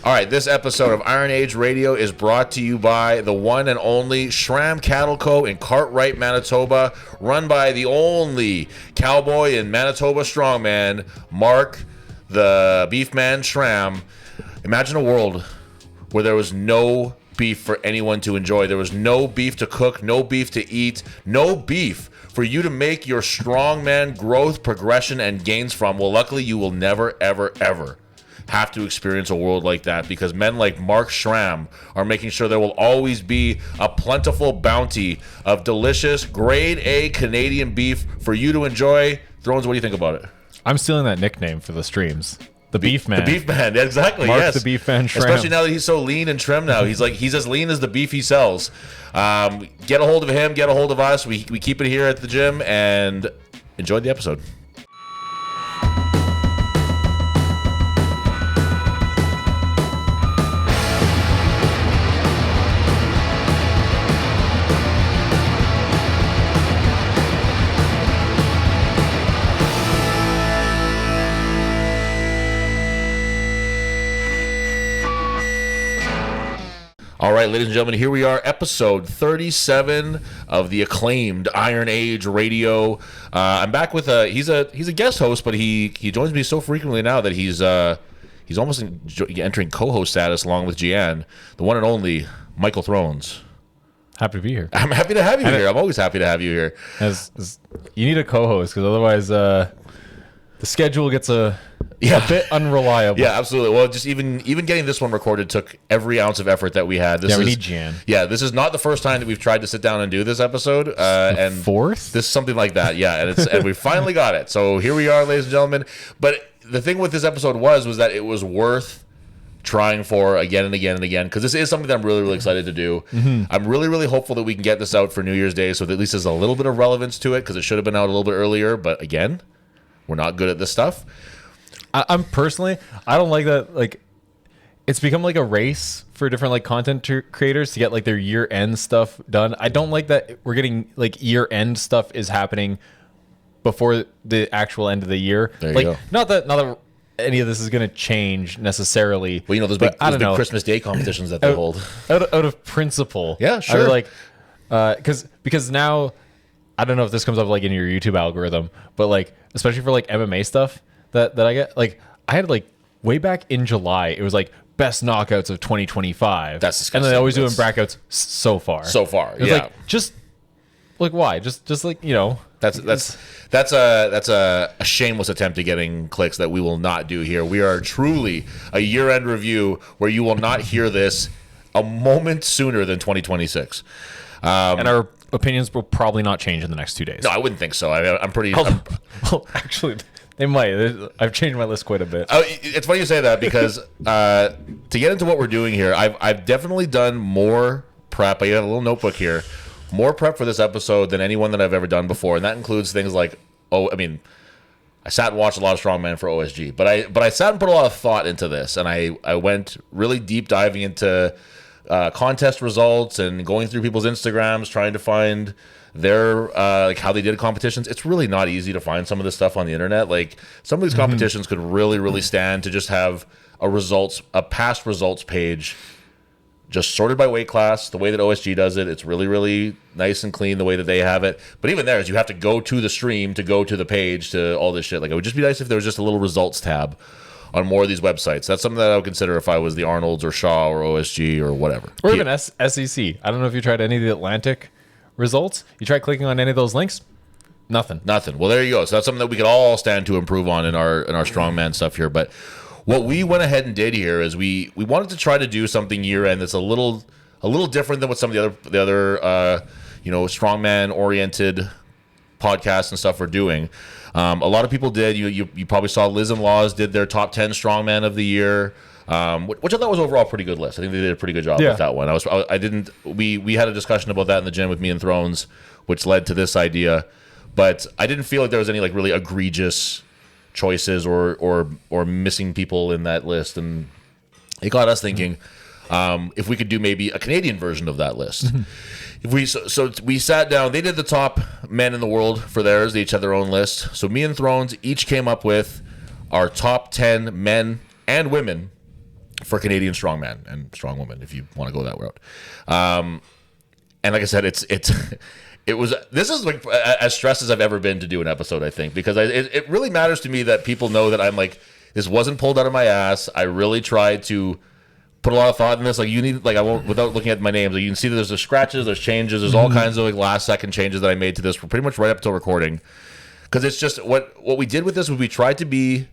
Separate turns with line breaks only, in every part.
All right, this episode of Iron Age Radio is brought to you by the one and only Schram Cattle Co. in Cartwright, Manitoba, run by the only cowboy in Manitoba strongman, Mark, the Beefman Schram. Imagine a world where there was no beef for anyone to enjoy. There was no beef to cook, no beef to eat, no beef for you to make your strongman growth, progression, and gains from. Well, luckily, you will never, ever, ever have to experience a world like that, because men like Mark Schram are making sure there will always be a plentiful bounty of delicious grade A Canadian beef for you to enjoy. Thrones, what do you think about it?
I'm stealing that nickname for the streams. The Beef Man.
The Beef Man, exactly.
Mark
yes.
the Beef Man Schram.
Especially now that he's so lean and trim now. He's as lean as the beef he sells. Get a hold of him, get a hold of us. We keep it here at the gym, and enjoy the episode. All right, ladies and gentlemen, here we are, episode 37 of the acclaimed Iron Age Radio. I'm back with he's a guest host, but he joins me so frequently now that he's almost entering co-host status along with Jian, the one and only Mikal Thrones.
Happy to be here.
I'm happy to have you here. I'm always happy to have you here.
You need a co-host, because otherwise the schedule gets a bit unreliable.
Yeah, absolutely. Well, just even getting this one recorded took every ounce of effort that we had.
We need Jian.
Yeah, this is not the first time that we've tried to sit down and do this episode. And
fourth?
This is something like that, yeah. And we finally got it. So here we are, ladies and gentlemen. But the thing with this episode was that it was worth trying for again and again and again, because this is something that I'm really, really excited to do. Mm-hmm. I'm really, really hopeful that we can get this out for New Year's Day, so that at least there's a little bit of relevance to it, because it should have been out a little bit earlier. But again, we're not good at this stuff.
I'm personally, I don't like that. Like, it's become like a race for different like content creators to get like their year-end stuff done. I don't like that we're getting like year-end stuff is happening before the actual end of the year.
There
like,
you go.
Not that any of this is going to change necessarily.
Well, those big Christmas Day competitions that they hold.
Out of principle.
Yeah, sure.
I would because now, I don't know if this comes up like in your YouTube algorithm, but like, especially for like MMA stuff, that I get, like, I had like way back in July, it was like best knockouts of 2025.
That's disgusting.
And then they always do in brackets so far.
Yeah.
Like, just like, why? Just like,
That's a shameless attempt at getting clicks that we will not do here. We are truly a year-end review where you will not hear this a moment sooner than 2026.
And our opinions will probably not change in the next 2 days.
No, I wouldn't think so. I'm pretty...
Well, actually... They might. I've changed my list quite a bit.
It's funny you say that, because to get into what we're doing here, I've definitely done more prep. I have a little notebook here. More prep for this episode than anyone that I've ever done before, and that includes things like, I sat and watched a lot of Strongmen for OSG, but I sat and put a lot of thought into this, and I went really deep diving into contest results and going through people's Instagrams, trying to find their like how they did competitions. It's really not easy to find some of this stuff on the internet. Like, some of these competitions could really, really stand to just have a past results page just sorted by weight class, the way that OSG does it. It's really, really nice and clean the way that they have it. But even there is, you have to go to the stream to go to the page to all this shit. Like, it would just be nice if there was just a little results tab on more of these websites. That's something that I would consider if I was the Arnolds or Shaw or OSG or whatever.
Or even SEC. I don't know if you tried any of the Atlantic results. You try clicking on any of those links, nothing. Well,
there you go. So that's something that we could all stand to improve on in our strongman stuff here. But what we went ahead and did here is we wanted to try to do something year end that's a little different than what some of the other strongman oriented podcasts and stuff are doing. A lot of people did. You probably saw Liz and Laws did their top 10 strongman of the year. Which I thought was overall a pretty good list. I think they did a pretty good job with that one. We had a discussion about that in the gym with me and Thrones, which led to this idea. But I didn't feel like there was any like really egregious choices or missing people in that list, and it got us thinking if we could do maybe a Canadian version of that list. If we sat down. They did the top men in the world for theirs. They each had their own list. So me and Thrones each came up with our top 10 men and women for Canadian strongman and strongwoman, if you want to go that route. And like I said, this is like as stressed as I've ever been to do an episode, I think, because it really matters to me that people know that I'm like, this wasn't pulled out of my ass. I really tried to put a lot of thought in this. Like you need, like I won't, without looking at my names, like you can see that there's scratches, there's changes, there's all kinds of like last second changes that I made to this pretty much right up till recording. Because it's just what we did with this was we tried to be,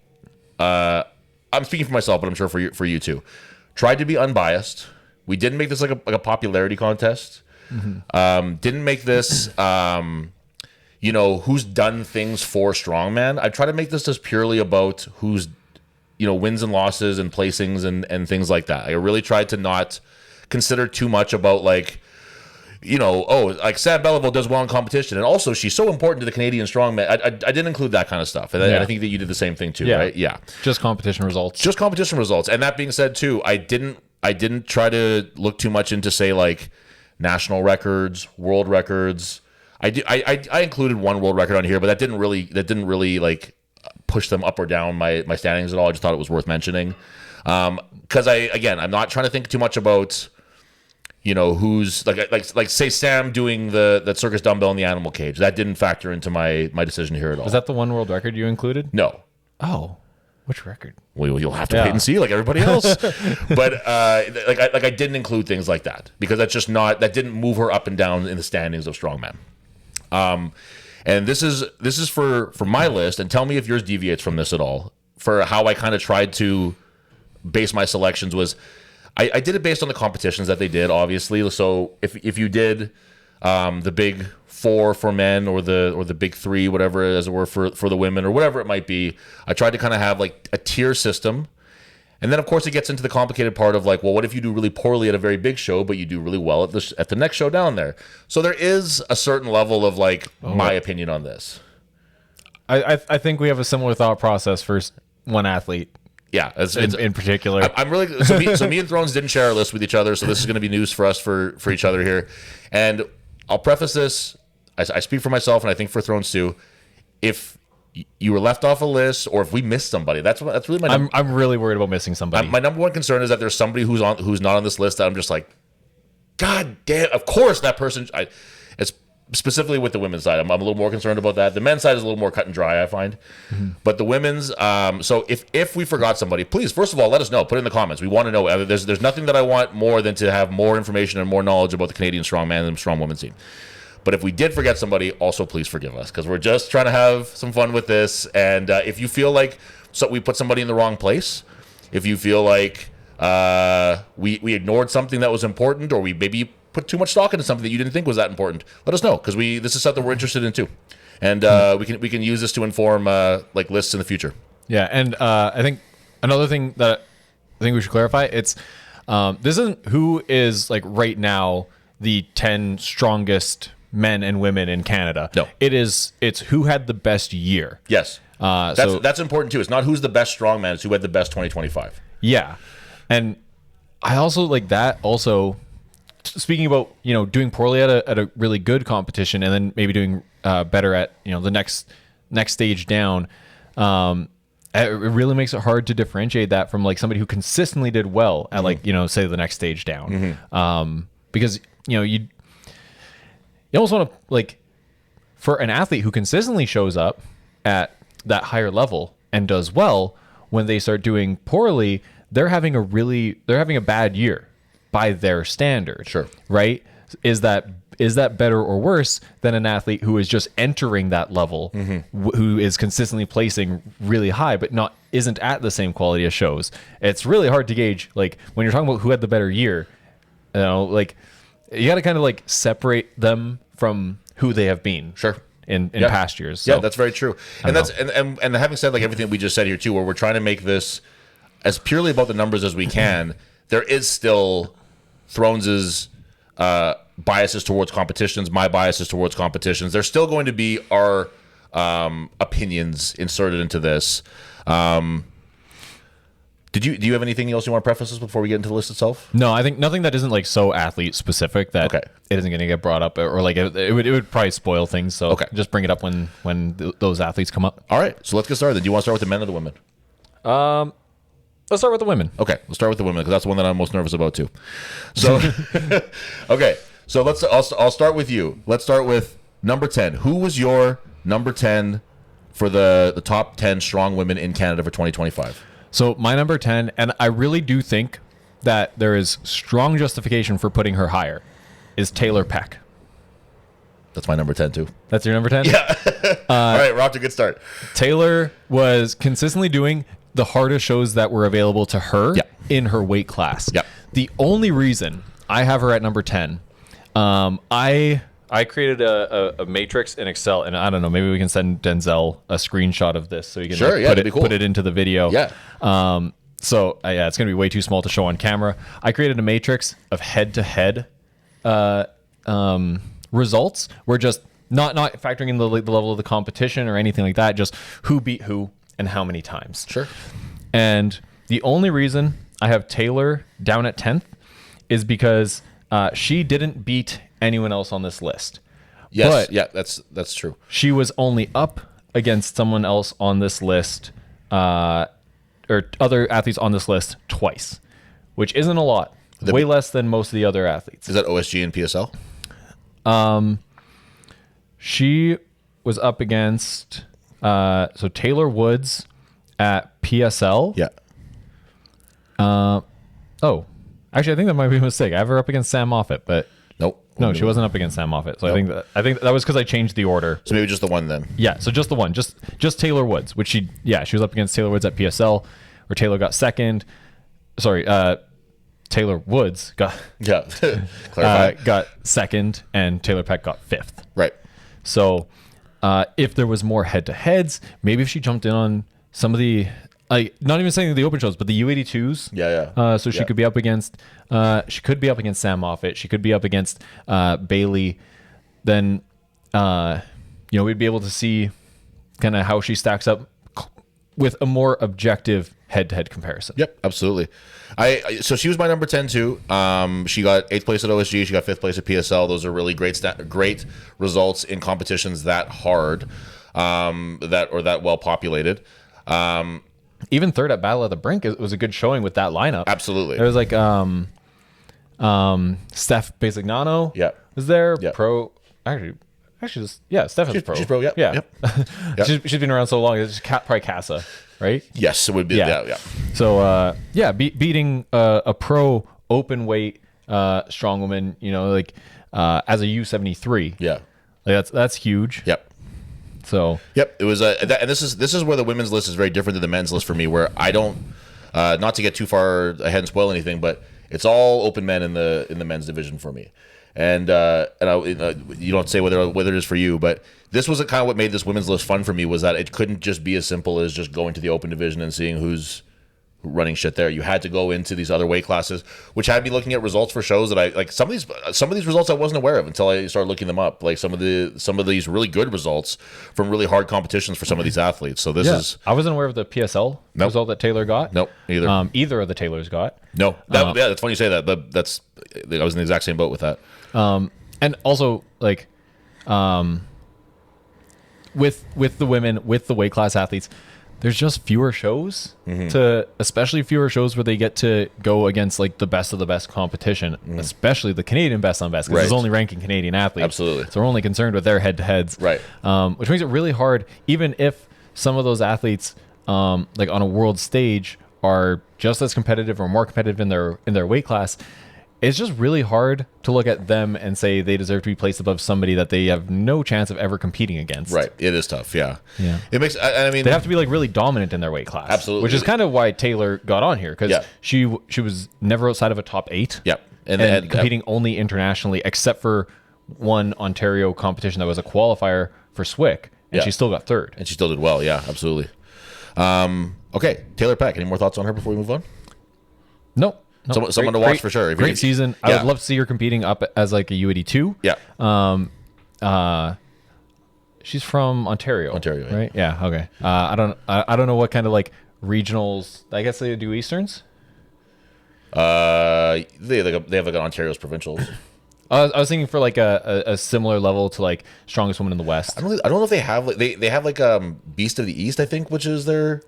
I'm speaking for myself, but I'm sure for you too, tried to be unbiased. We didn't make this like a popularity contest. Didn't make this, who's done things for strongman. I try to make this as purely about who's, wins and losses and placings and things like that. I really tried to not consider too much about like, like Sam Belleville does well in competition, and also she's so important to the Canadian strongman. I didn't include that kind of stuff, and I think that you did the same thing too, right? Yeah,
just competition results.
Just competition results. And that being said, too, I didn't try to look too much into say like national records, world records. I included one world record on here, but that didn't really like push them up or down my standings at all. I just thought it was worth mentioning because I'm not trying to think too much about. Who's like say Sam doing that circus dumbbell in the animal cage. That didn't factor into my decision here at all.
Was that the one world record you included?
No.
Oh, which record?
Well, you'll have to wait and see, like everybody else. But I didn't include things like that because that's just not, that didn't move her up and down in the standings of strongman. And this is for my list, and tell me if yours deviates from this at all. For how I kind of tried to base my selections was. I did it based on the competitions that they did, obviously. So if you did the big four for men or the big three, whatever as it were for the women or whatever it might be, I tried to kind of have like a tier system. And then of course it gets into the complicated part of like, well, what if you do really poorly at a very big show, but you do really well at the next show down there? So there is a certain level of like my opinion on this.
I think we have a similar thought process for one athlete.
Yeah,
in particular,
I'm really so me and Thrones didn't share our list with each other, so this is going to be news for us for each other here. And I'll preface this: I speak for myself, and I think for Thrones too. If you were left off a list, or if we missed somebody, that's really my.
I'm really worried about missing somebody.
My number one concern is that there's somebody who's not on this list that I'm just like, God damn! Of course, that person. It's specifically with the women's side. I'm a little more concerned about that. The men's side is a little more cut and dry, I find. But the women's, so if we forgot somebody, please, first of all, let us know. Put it in the comments. We want to know. There's nothing that I want more than to have more information and more knowledge about the Canadian strongman and strong women's scene. But if we did forget somebody, also please forgive us, because we're just trying to have some fun with this. And if you feel like we put somebody in the wrong place, if you feel like we ignored something that was important, or we maybe put too much stock into something that you didn't think was that important, let us know, because this is something we're interested in too, and we can use this to inform like lists in the future.
Yeah, and I think another thing that I think we should clarify, it's this isn't who is like right now the 10 strongest men and women in Canada.
No,
it's who had the best year.
Yes, that's important too. It's not who's the best strongman; it's who had the best 2025. Yeah,
and I also like that also. Speaking about doing poorly at a really good competition, and then maybe doing better at the next stage down, it really makes it hard to differentiate that from like somebody who consistently did well at like say the next stage down, because you almost want to like, for an athlete who consistently shows up at that higher level and does well, when they start doing poorly, they're having a bad year by their standard.
Sure.
Right? Is that better or worse than an athlete who is just entering that level, who is consistently placing really high, but isn't at the same quality as shows? It's really hard to gauge. Like when you're talking about who had the better year, like you got to kind of like separate them from who they have been.
Sure.
In past years. So,
yeah, that's very true. And and having said like everything we just said here too, where we're trying to make this as purely about the numbers as we can, there is still Thrones' biases towards competitions, my biases towards competitions. There's still going to be our opinions inserted into this. Do you have anything else you want to preface this before we get into the list itself?
No, I think nothing that isn't like so athlete specific that it isn't going to get brought up, or like it would probably spoil things. So just bring it up when those athletes come up.
All right, so let's get started. Do you want to start with the men or the women?
Let's start with the women.
Okay, let's start with the women because that's the one that I'm most nervous about too. So, okay, so I'll start with you. Let's start with number 10. Who was your number 10 for the top 10 strong women in Canada for 2025?
So my number 10, and I really do think that there is strong justification for putting her higher, is Taylor Peck.
That's my number 10 too.
That's your number 10?
Yeah. All right, we're off to a good start.
Taylor was consistently doing the hardest shows that were available to her in her weight class.
Yeah.
The only reason I have her at number 10, I created a matrix in Excel, and I don't know, maybe we can send Denzel a screenshot of this so he can put it into the video.
Yeah.
So it's going to be way too small to show on camera. I created a matrix of head-to-head results. We're just not factoring in the level of the competition or anything like that, just who beat who and how many times.
Sure.
And the only reason I have Taylor down at 10th is because she didn't beat anyone else on this list.
Yes,
but
yeah, that's true.
She was only up against someone else on this list, or other athletes on this list twice, which isn't a lot. Way less than most of the other athletes.
Is that OSG and PSL?
She was up against so Taylor Woods at PSL.
Yeah.
Oh, actually, I think that might be a mistake. I have her up against Sam Moffat, but
Nope.
no, she wasn't up against Sam Moffat. So nope. I think that was because I changed the order.
So maybe just the one then.
Yeah, so just the one, just Taylor Woods, which she was up against Taylor Woods at PSL, where Taylor got second. Sorry, Taylor Woods got got second, and Taylor Peck got fifth.
Right.
So if there was more head-to-heads, maybe if she jumped in on some of the, not even saying the open shows, but the U82s.
Yeah.
So she could be up against, Sam Moffat. She could be up against Bailey. Then, we'd be able to see kind of how she stacks up with a more objective head-to-head comparison.
Yep, absolutely. So she was my number 10 too. She got 8th place at OSG. She got 5th place at PSL. Those are really great results in competitions that hard, that well populated.
Even third at Battle at the Brink, it was a good showing with that lineup.
Absolutely.
There was like Steph Basignano was there.
Yep.
Pro. Actually, Steph is pro.
She's pro. Yep.
Yeah. Yep. She's been around so long. It's probably Casa, right?
Yes, it would be. Yeah.
So beating a pro open weight strong woman, as a U73.
Yeah.
That's huge.
Yep.
So
yep, it was and this is where the women's list is very different than the men's list for me, where I don't not to get too far ahead and spoil anything, but it's all open men in the men's division for me. And you don't say whether it is for you, but this was kind of what made this women's list fun for me, was that it couldn't just be as simple as just going to the open division and seeing who's running shit there. You had to go into these other weight classes, which had me looking at results for shows that I like. Some of these results I wasn't aware of until I started looking them up. Like some of these really good results from really hard competitions for some of these athletes. So this is.
I wasn't aware of the PSL result that Taylor got.
Nope, either.
Either of the Taylors got.
No, that's funny you say that. That's I was in the exact same boat with that.
And also like, with the women, with the weight class athletes, there's just fewer shows especially fewer shows where they get to go against like the best of the best competition, especially the Canadian best on best, because it's only ranking Canadian athletes.
Absolutely.
So we're only concerned with their head-to-heads.
Right.
Which makes it really hard, even if some of those athletes, like on a world stage, are just as competitive or more competitive in their weight class. It's just really hard to look at them and say they deserve to be placed above somebody that they have no chance of ever competing against.
Right. It is tough. Yeah.
Yeah.
It makes. I mean,
they have to be like really dominant in their weight class.
Absolutely.
Which is kind of why Taylor got on here, because she was never outside of a top 8.
Yep.
And competing only internationally, except for one Ontario competition that was a qualifier for SWIC, and she still got third.
And she still did well. Yeah. Absolutely. Okay. Taylor Peck. Any more thoughts on her before we move on?
No.
Someone to watch for sure.
Great season. I would love to see her competing up as like a U82.
Yeah.
She's from Ontario.
Ontario,
right? Yeah. Okay. I don't know what kind of like regionals. I guess they do Easterns.
They have like an Ontario's provincials.
I was thinking for like a similar level to like Strongest Woman in the West.
I don't know if they have like they have like Beast of the East, I think, which is their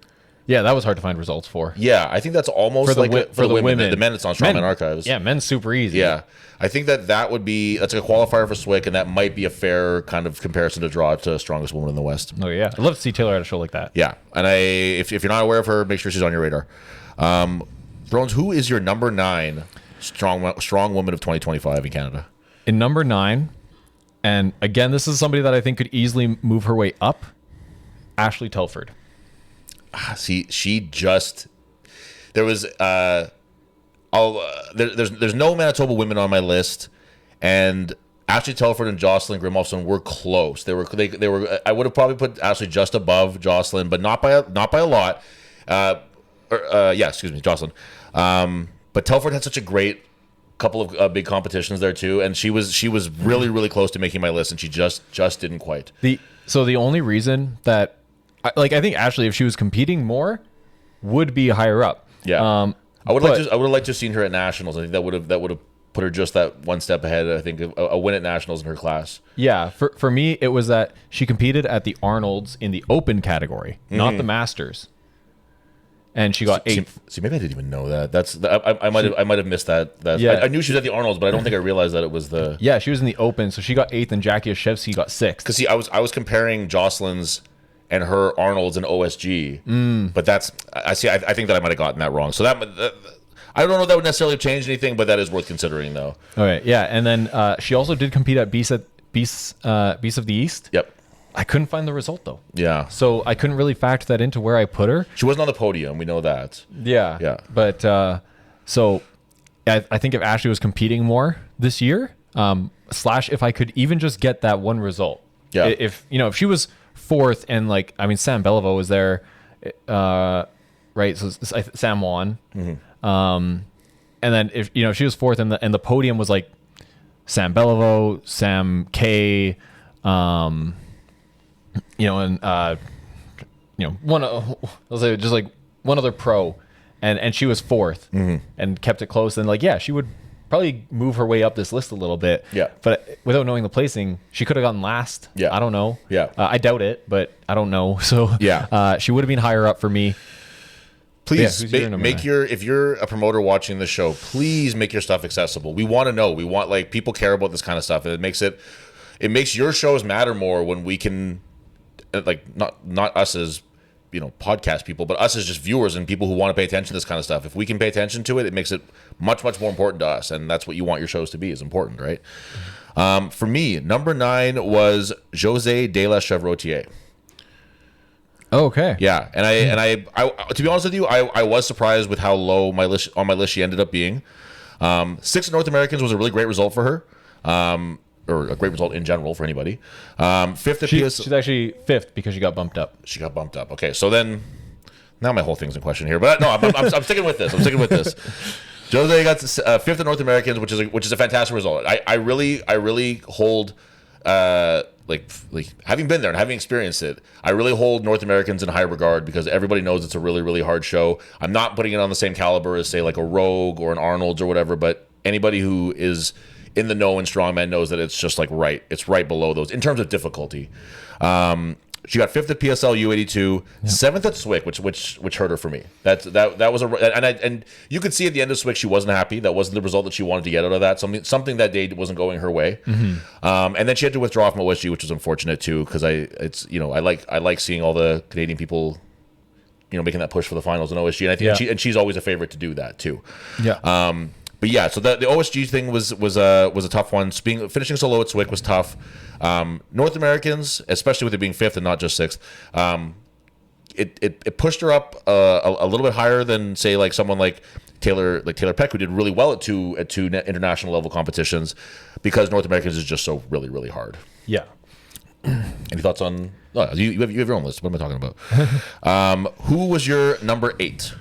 Yeah, that was hard to find results for.
Yeah, I think that's almost for the women. The men, it's on Strongmen Archives.
Yeah, men's super easy.
Yeah, I think that's a qualifier for SWIC, and that might be a fair kind of comparison to draw to strongest woman in the West.
Oh yeah, I'd love to see Taylor at a show like that.
Yeah, and if you're not aware of her, make sure she's on your radar. Thrones, who is your number 9 strong woman of 2025 in Canada?
In number 9, and again, this is somebody that I think could easily move her way up. Ashley Telford.
See, there was there's no Manitoba women on my list, and Ashley Telford and Jocelyn Grimolfsson were close. They were. I would have probably put Ashley just above Jocelyn, but not by a lot. Excuse me, Jocelyn. But Telford had such a great couple of big competitions there too, and she was really, really close to making my list, and she just didn't quite.
So the only reason that I think Ashley, if she was competing more, would be higher up.
Yeah. I would have liked to have seen her at nationals. I think that would have put her just that one step ahead. I think a win at nationals in her class.
Yeah, for me, it was that she competed at the Arnolds in the open category, not the Masters, and she got 8th.
See, maybe I didn't even know that. I might have missed that.
Yeah.
I knew she was at the Arnolds, but I don't think I realized that it was the.
Yeah, she was in the open, so she got 8th, and Jackie Oshevsky got 6th.
Because see, I was comparing Jocelyn's and her Arnold's and OSG, but I think that I might have gotten that wrong. So that I don't know if that would necessarily have changed anything, but that is worth considering, though.
Okay, yeah, and then she also did compete at Beasts of the East.
Yep.
I couldn't find the result though.
Yeah.
So I couldn't really factor that into where I put her.
She wasn't on the podium. We know that.
Yeah.
Yeah.
But so I think if Ashley was competing more this year, slash if I could even just get that one result.
Yeah.
If she was 4th and Sam Beliveau was there, right? So Sam won. And then if she was 4th and the podium was like Sam Beliveau, Sam K, and let's say just like one other pro, and she was 4th and kept it close, then she would probably move her way up this list a little bit.
Yeah.
But without knowing the placing, she could have gotten last.
Yeah.
I don't know.
Yeah.
I doubt it, but I don't know. So
yeah,
she would have been higher up for me.
Please if you're a promoter watching the show, please make your stuff accessible. We want to know. We want people care about this kind of stuff, and it makes your shows matter more when we can not us as podcast people, but us as just viewers and people who want to pay attention to this kind of stuff. If we can pay attention to it, it makes it much, much more important to us, and that's what you want your shows to be, is important, right? For me, number 9 was Jose de la Chevrotier.
Oh, okay.
Yeah, and I to be honest with you, I was surprised with how low on my list she ended up being. 6th North Americans was a really great result for her. Or a great result in general for anybody. 5th at PS.
She's actually 5th because she got bumped up.
She got bumped up. Okay, so then now my whole thing's in question here, but no, I'm sticking with this. Jose got 5th at North Americans, which is a fantastic result. I really hold having been there and having experienced it, I really hold North Americans in high regard because everybody knows it's a really, really hard show. I'm not putting it on the same caliber as say like a Rogue or an Arnold's or whatever, but anybody who is in the know in strongman knows that it's just it's right below those in terms of difficulty. She got 5th at PSL U82, 7th at SWIC, which hurt her for me. That was and you could see at the end of SWIC she wasn't happy. That wasn't the result that she wanted to get out of that. Something that day wasn't going her way. And then she had to withdraw from OSG, which was unfortunate too, because I like seeing all the Canadian people making that push for the finals in OSG, and I think she's always a favorite to do that too.
Yeah.
But yeah, so the OSG thing was a tough one. Finishing so low at SWIC was tough. North Americans, especially with it being 5th and not just 6th, it pushed her up a little bit higher than say like someone like Taylor Peck, who did really well at two international level competitions, because North Americans is just so really, really hard.
Yeah.
Any thoughts on? Oh, you have your own list. What am I talking about? Who was your number 8?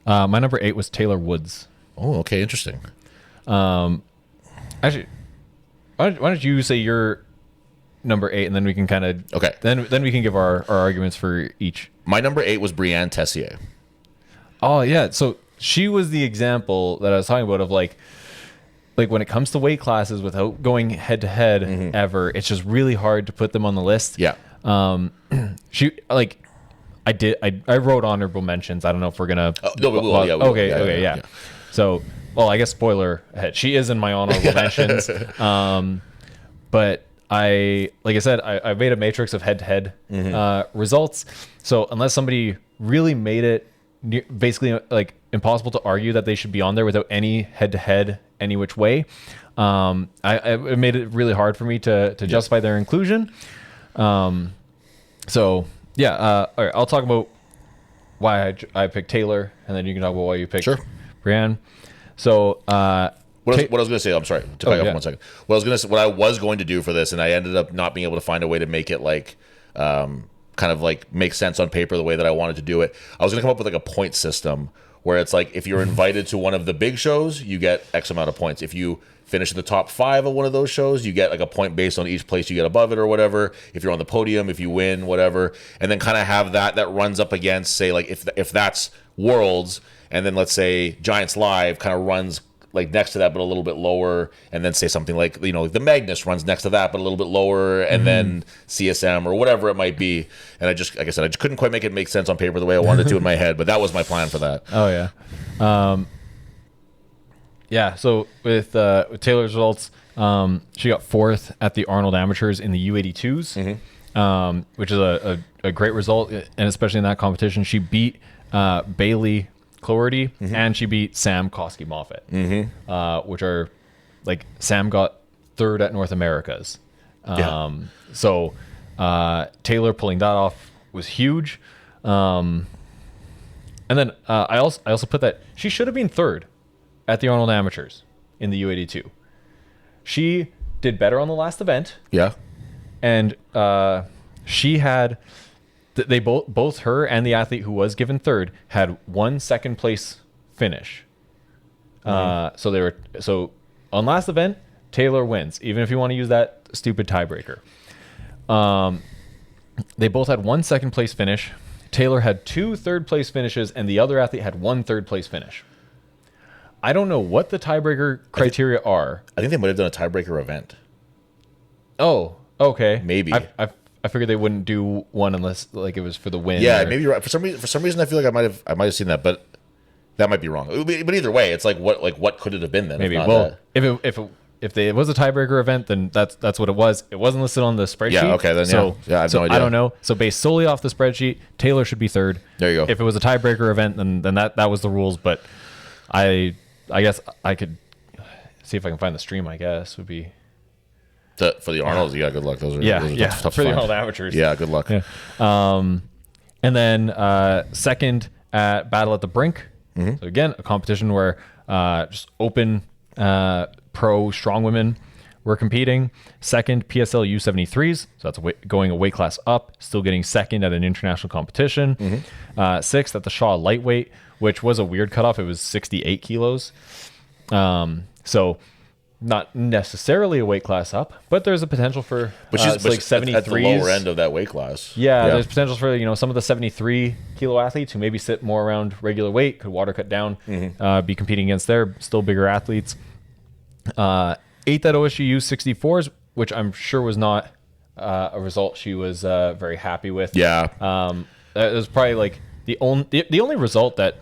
My number 8 was Taylor Woods.
Oh, okay, interesting.
Actually, why don't you say your number 8, and then we can kind of Then we can give our arguments for each.
My number 8 was Brianne Tessier.
Oh yeah, so she was the example that I was talking about of like when it comes to weight classes without going head to head ever, it's just really hard to put them on the list.
Yeah.
She I did. I wrote honorable mentions. I don't know if we're gonna.
No, we will. Yeah, we will.
Okay. Yeah. So, well, I guess spoiler ahead. She is in my honorable mentions. But like I said, I made a matrix of head-to-head results. So unless somebody really made it basically like impossible to argue that they should be on there without any head-to-head any which way, it made it really hard for me to justify their inclusion. So yeah, all right, I'll talk about why I picked Taylor, and then you can talk about why you picked Brienne. So
what I was going to say, I'm sorry to back up 1 second. What I was going to do for this, and I ended up not being able to find a way to make it like kind of like make sense on paper the way that I wanted to do it. I was going to come up with like a point system where it's like if you're invited to one of the big shows, you get X amount of points. If you finish in the top 5 of one of those shows, you get like a point based on each place you get above it or whatever. If you're on the podium, if you win, whatever, and then kind of have that runs up against, say, like if that's Worlds, and then let's say Giants Live kind of runs like next to that but a little bit lower, and then say something like, you know, the Magnus runs next to that but a little bit lower, and then CSM or whatever it might be. And like I said, I just couldn't quite make it make sense on paper the way I wanted to in my head, but that was my plan for that.
Oh yeah. Yeah, so with Taylor's results, she got 4th at the Arnold Amateurs in the U82s, which is a great result, and especially in that competition. She beat Bailey Cloherty, and she beat Sam Koski Moffat, which are like Sam got 3rd at North Americas. So Taylor pulling that off was huge. And then I also put that she should have been 3rd at the Arnold Amateurs in the U82. She did better on the last event.
Yeah.
And she had they both her and the athlete who was given 3rd had 1 second place finish. So on last event, Taylor wins, even if you want to use that stupid tiebreaker. They both had 1 second place finish. Taylor had 2 third place finishes, and the other athlete had 1 third place finish. I don't know what the tiebreaker criteria are.
I think they might have done a tiebreaker event.
Oh, okay.
Maybe.
I figured they wouldn't do one unless like it was for the win.
Yeah, maybe you're right. For some reason, I feel like I might have seen that, but that might be wrong. But either way, it's like what could it have been then?
Maybe. Well, if it was a tiebreaker event, then that's what it was. It wasn't listed on the spreadsheet.
Yeah. Okay. Then I have no idea.
I don't know. So based solely off the spreadsheet, Taylor should be 3rd.
There you go.
If it was a tiebreaker event, then that was the rules. But I guess I could see if I can find the stream. I guess would be.
For the Arnolds, yeah, good luck. Those are tough to
for the
find.
Arnold Amateurs.
Yeah, good luck.
Yeah. And then 2nd at Battle at the Brink. So again, a competition where just open pro strong women were competing. 2nd PSL U73s, so that's going a weight class up, still getting 2nd at an international competition. 6th at the Shaw lightweight, which was a weird cutoff. It was 68 kilos. So not necessarily a weight class up, but there's a potential for like 73s
at the lower end of that weight class.
Yeah, there's potential for some of the 73 kilo athletes who maybe sit more around regular weight, could water cut down, be competing against their still bigger athletes. 8th at OSGU 64s, which I'm sure was not a result she was very happy with.
Yeah,
it was probably like the only result that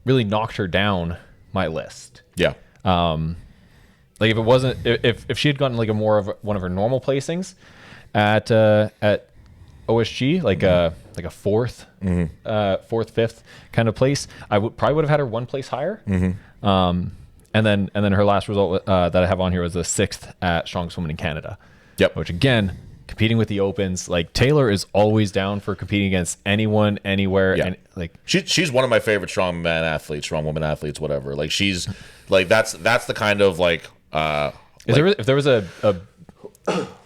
really knocked her down my list.
Yeah.
Like if it wasn't if she had gotten like one of her normal placings at OSG, like a 4th, 4th, 5th kind of place, I probably would have had her 1 place higher. And then her last result that I have on here was the 6th at Strongest Woman in Canada.
Yep.
Which again, competing with the opens, like Taylor is always down for competing against anyone, anywhere, and like
she's one of my favorite strong man athletes, strong woman athletes, whatever. Like she's like that's the kind of like
if there was a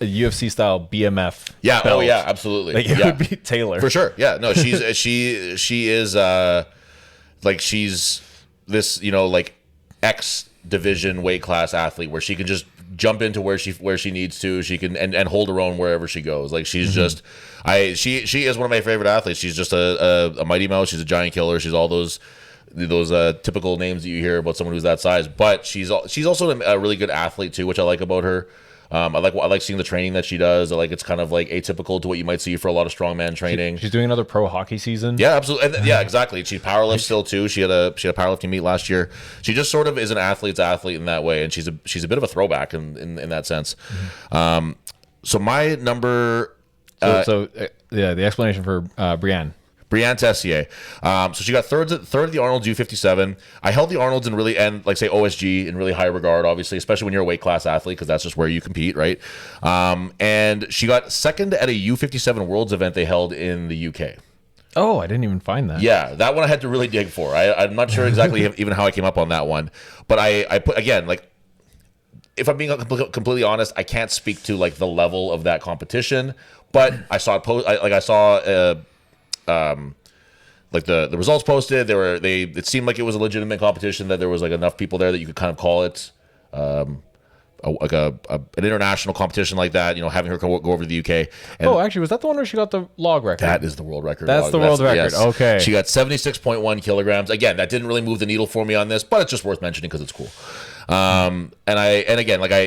UFC style BMF.
Yeah.
belt,
Oh yeah. Absolutely.
Like it would be Taylor
for sure. Yeah. No. She's she is like she's this like X division weight class athlete where she can just jump into where she needs to. She can and hold her own wherever she goes. Like she's just she is one of my favorite athletes. She's just a mighty mouse. She's a giant killer. She's all those typical names that you hear about someone who's that size. But she's also a really good athlete too, which I like about her. I like seeing the training that she does. I like it's kind of like atypical to what you might see for a lot of strongman training.
She's doing another pro hockey season.
Yeah, absolutely. And, yeah, exactly. She powerlifts still too. She had a powerlifting meet last year. She just sort of is an athlete's athlete in that way, and she's a bit of a throwback in that sense. So my number.
The explanation for Brienne.
Brienne Tessier. So she got third at the Arnold's U57. I held the Arnold's in really, and like say OSG in really high regard, obviously, especially when you're a weight class athlete, because that's just where you compete, right? And she got second at a U57 Worlds event they held in the UK.
Oh, I didn't even find that.
Yeah, that one I had to really dig for. I'm not sure exactly even how I came up on that one, but I put, again, like, if I'm being completely honest, I can't speak to like the level of that competition, but I saw it like the results posted. It seemed like it was a legitimate competition, that there was like enough people there that you could kind of call it an international competition like that, having her go over to the UK. And
actually, was that the one where she got the log record?
that is the world record.
That's the world record. Yes. Okay.
She got 76.1 kilograms. Again, that didn't really move the needle for me on this, but it's just worth mentioning because it's cool.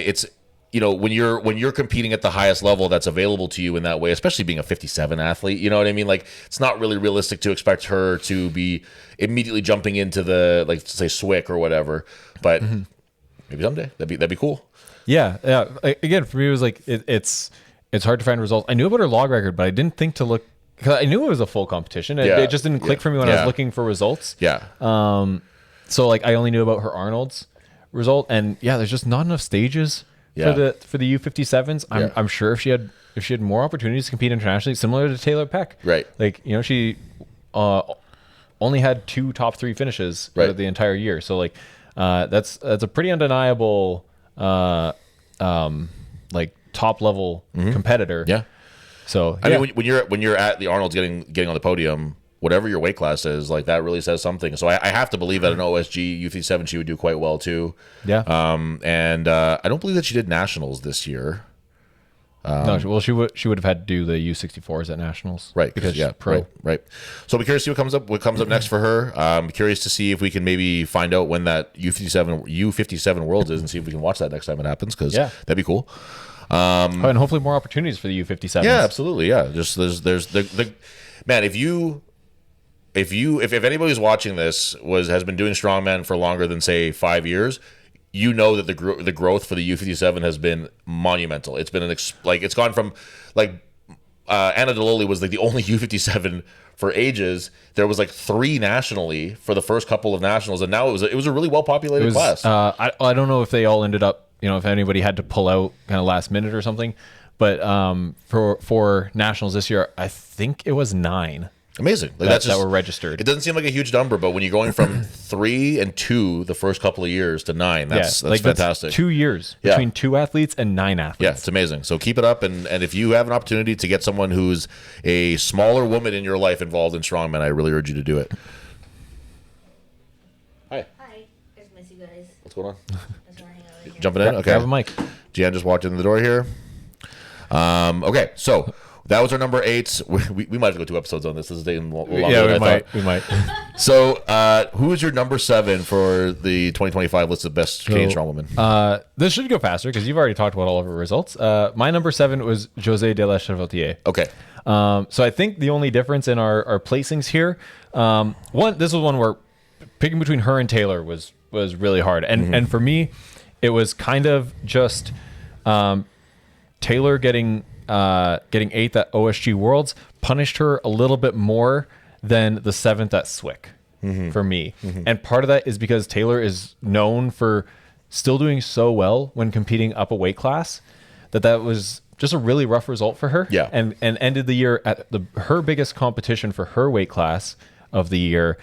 It's when you're competing at the highest level that's available to you in that way, especially being a 57 athlete, you know what I mean? Like, it's not really realistic to expect her to be immediately jumping into the, like, say SWIC or whatever, but maybe someday that'd be cool.
Yeah. Again, for me, it was like it's hard to find results. I knew about her log record, but I didn't think to look, because I knew it was a full competition. It just didn't click for me when I was looking for results.
Yeah.
So like I only knew about her Arnold's result, and there's just not enough stages for the U57s. I'm sure if she had more opportunities to compete internationally, similar to Taylor Peck,
right?
Like, she only had 2 top 3 finishes out of the entire year. So like that's a pretty undeniable like top level competitor.
Yeah.
So
I mean, when you're at the Arnold's getting on the podium, whatever your weight class is, like, that really says something. So I have to believe at an OSG U57 she would do quite well too.
Yeah.
And I don't believe that she did nationals this year.
No, well, she would have had to do the U64s at nationals,
right?
Because she's pro,
right. So we're curious to see what comes up next for her. I'm curious to see if we can maybe find out when that U57 Worlds is, and see if we can watch that next time it happens, because that'd be cool.
And hopefully more opportunities for the U57s.
Yeah, absolutely. Yeah, just there's man, if anybody's watching this has been doing strongman for longer than say 5 years, that the growth for the U57 has been monumental. It's been it's gone from like Anna Deloli was like the only U57 for ages. There was like 3 nationally for the first couple of nationals, and now it was a really well populated class.
I don't know if they all ended up, if anybody had to pull out kind of last minute or something, but for nationals this year, I think it was 9.
Amazing. Like,
that were registered.
It doesn't seem like a huge number, but when you're going from 3 and 2 the first couple of years to 9, that's fantastic.
That's 2 years between 2 athletes and 9 athletes.
Yeah, it's amazing. So keep it up, and if you have an opportunity to get someone who's a smaller woman in your life involved in strongman, I really urge you to do it. Hi.
Hi. I just miss you guys.
What's going on?
I just wanna hang out with you.
Jumping in? Okay.
Grab a mic.
Jian just walked in the door here. Okay, so that was our number 8. We might have to go 2 episodes on this. This is taking longer than I thought.
We might.
So, who is your number 7 for the 2025 list of best Canadian strongwomen?
This should go faster because you've already talked about all of her results. My number 7 was José de la Chevaltier.
Okay.
So I think the only difference in our placings here, this was one where picking between her and Taylor was really hard, and for me, it was kind of just Taylor getting 8th at OSG Worlds punished her a little bit more than the 7th at SWIC for me. And part of that is because Taylor is known for still doing so well when competing up a weight class that was just a really rough result for her.
Yeah.
And ended the year at her biggest competition for her weight class of the year.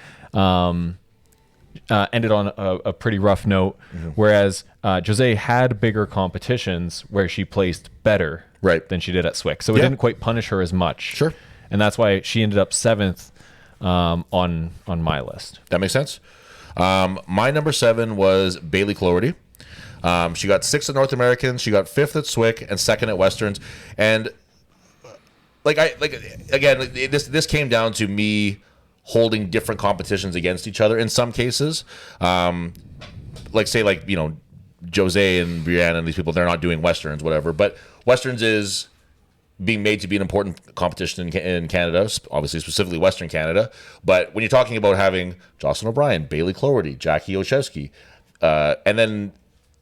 Ended on a pretty rough note, whereas Jose had bigger competitions where she placed better than she did at SWIC. So it didn't quite punish her as much.
Sure.
And that's why she ended up 7th on my list.
That makes sense. My number 7 was Bailey Cloherty. She got 6th at North Americans, she got 5th at SWIC, and 2nd at Westerns. And this came down to me holding different competitions against each other in some cases. Jose and Jian and these people, they're not doing Westerns, whatever. But Westerns is being made to be an important competition in Canada, obviously specifically Western Canada. But when you're talking about having Jocelyn O'Brien, Bailey Cloherty, Jackie Oshevsky, and then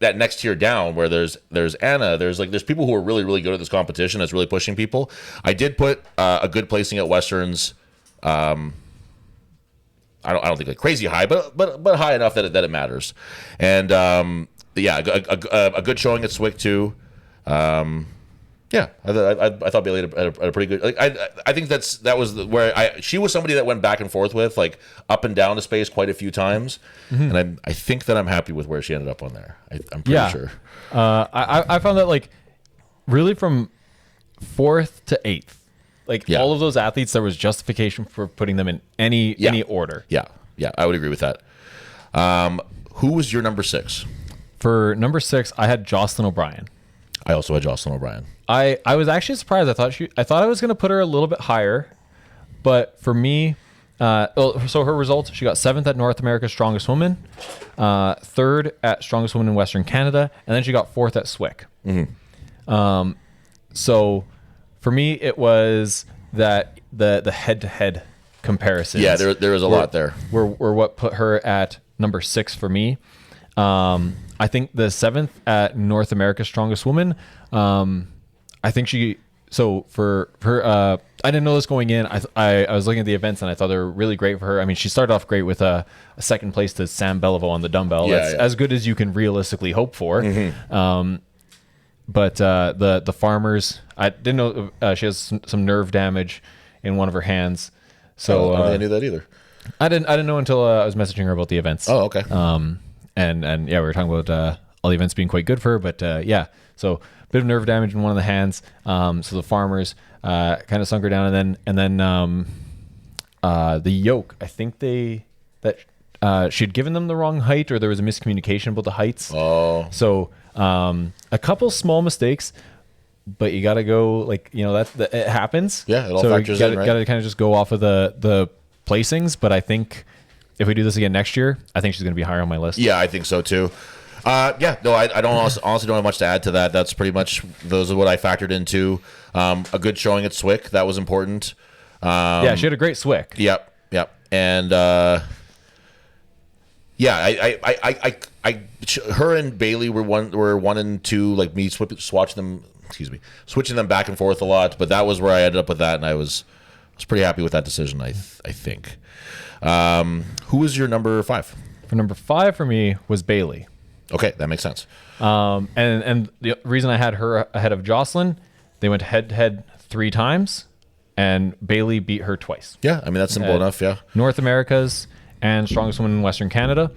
that next tier down where there's Anna, there's people who are really, really good at this competition that's really pushing people. I did put a good placing at Westerns. I don't think like crazy high, but high enough that it matters. And yeah, a good showing at Swick too. Yeah, I thought Bailey had a pretty good. Like, I think that was where she was somebody that went back and forth with, like up and down the space quite a few times, and I think that I'm happy with where she ended up on there. I'm pretty sure.
I found that like really from 4th to 8th, like all of those athletes, there was justification for putting them in any order.
Yeah, I would agree with that. Who was your number 6?
For number 6, I had Jocelyn O'Brien.
I also had Jocelyn O'Brien.
I was actually surprised. I thought I was going to put her a little bit higher, but for me, so her results: she got 7th at North America's Strongest Woman, 3rd at Strongest Woman in Western Canada, and then she got 4th at SWIC. So for me, it was that the head-to-head comparisons.
Yeah, there was a lot there.
Were what put her at number 6 for me. I think the 7th at North America's Strongest Woman. I think for her, I didn't know this going in. I was looking at the events and I thought they were really great for her. I mean, she started off great with a second place to Sam Beliveau on the dumbbell. That's as good as you can realistically hope for. But the farmers, I didn't know she has some nerve damage in one of her hands. So
I don't think I knew that either.
I didn't know until I was messaging her about the events.
Oh, okay.
And yeah, we were talking about all the events being quite good for her, but yeah, so a bit of nerve damage in one of the hands. So the farmers kind of sunk her down, and then the yoke. I think she'd given them the wrong height, or there was a miscommunication about the heights.
Oh,
so a couple small mistakes, but you got to go that it happens.
Yeah, it all factors in, right?
Got to kind of just go off of the placings, but I think if we do this again next year, I think she's going to be higher on my list.
Yeah, I think so too. I honestly don't have much to add to that. That's pretty much those are what I factored into. A good showing at Swick, that was important.
Yeah, she had a great Swick.
Yep. And her and Bailey were 1 and 2, like me switching them back and forth a lot. But that was where I ended up with that, and I was pretty happy with that decision. I think. Who was your number 5?
For number 5 for me was Bailey.
Okay, that makes sense.
And the reason I had her ahead of Jocelyn, they went head to head 3 times, and Bailey beat her twice.
Yeah, I mean that's simple enough. Yeah,
North America's and Strongest Woman in Western Canada.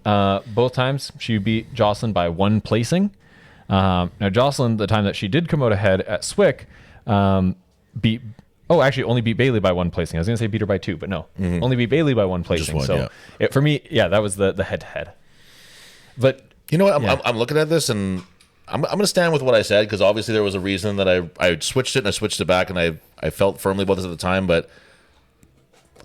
Both times she beat Jocelyn by 1 placing. Now Jocelyn, the time that she did come out ahead at Swick, only beat Bailey by 1 placing. I was going to say beat her by 2, but no. Only beat Bailey by 1 placing. For me, that was the head-to-head. But
you know what? I'm looking at this, and I'm going to stand with what I said, because obviously there was a reason that I switched it, and I switched it back, and I felt firmly about this at the time, but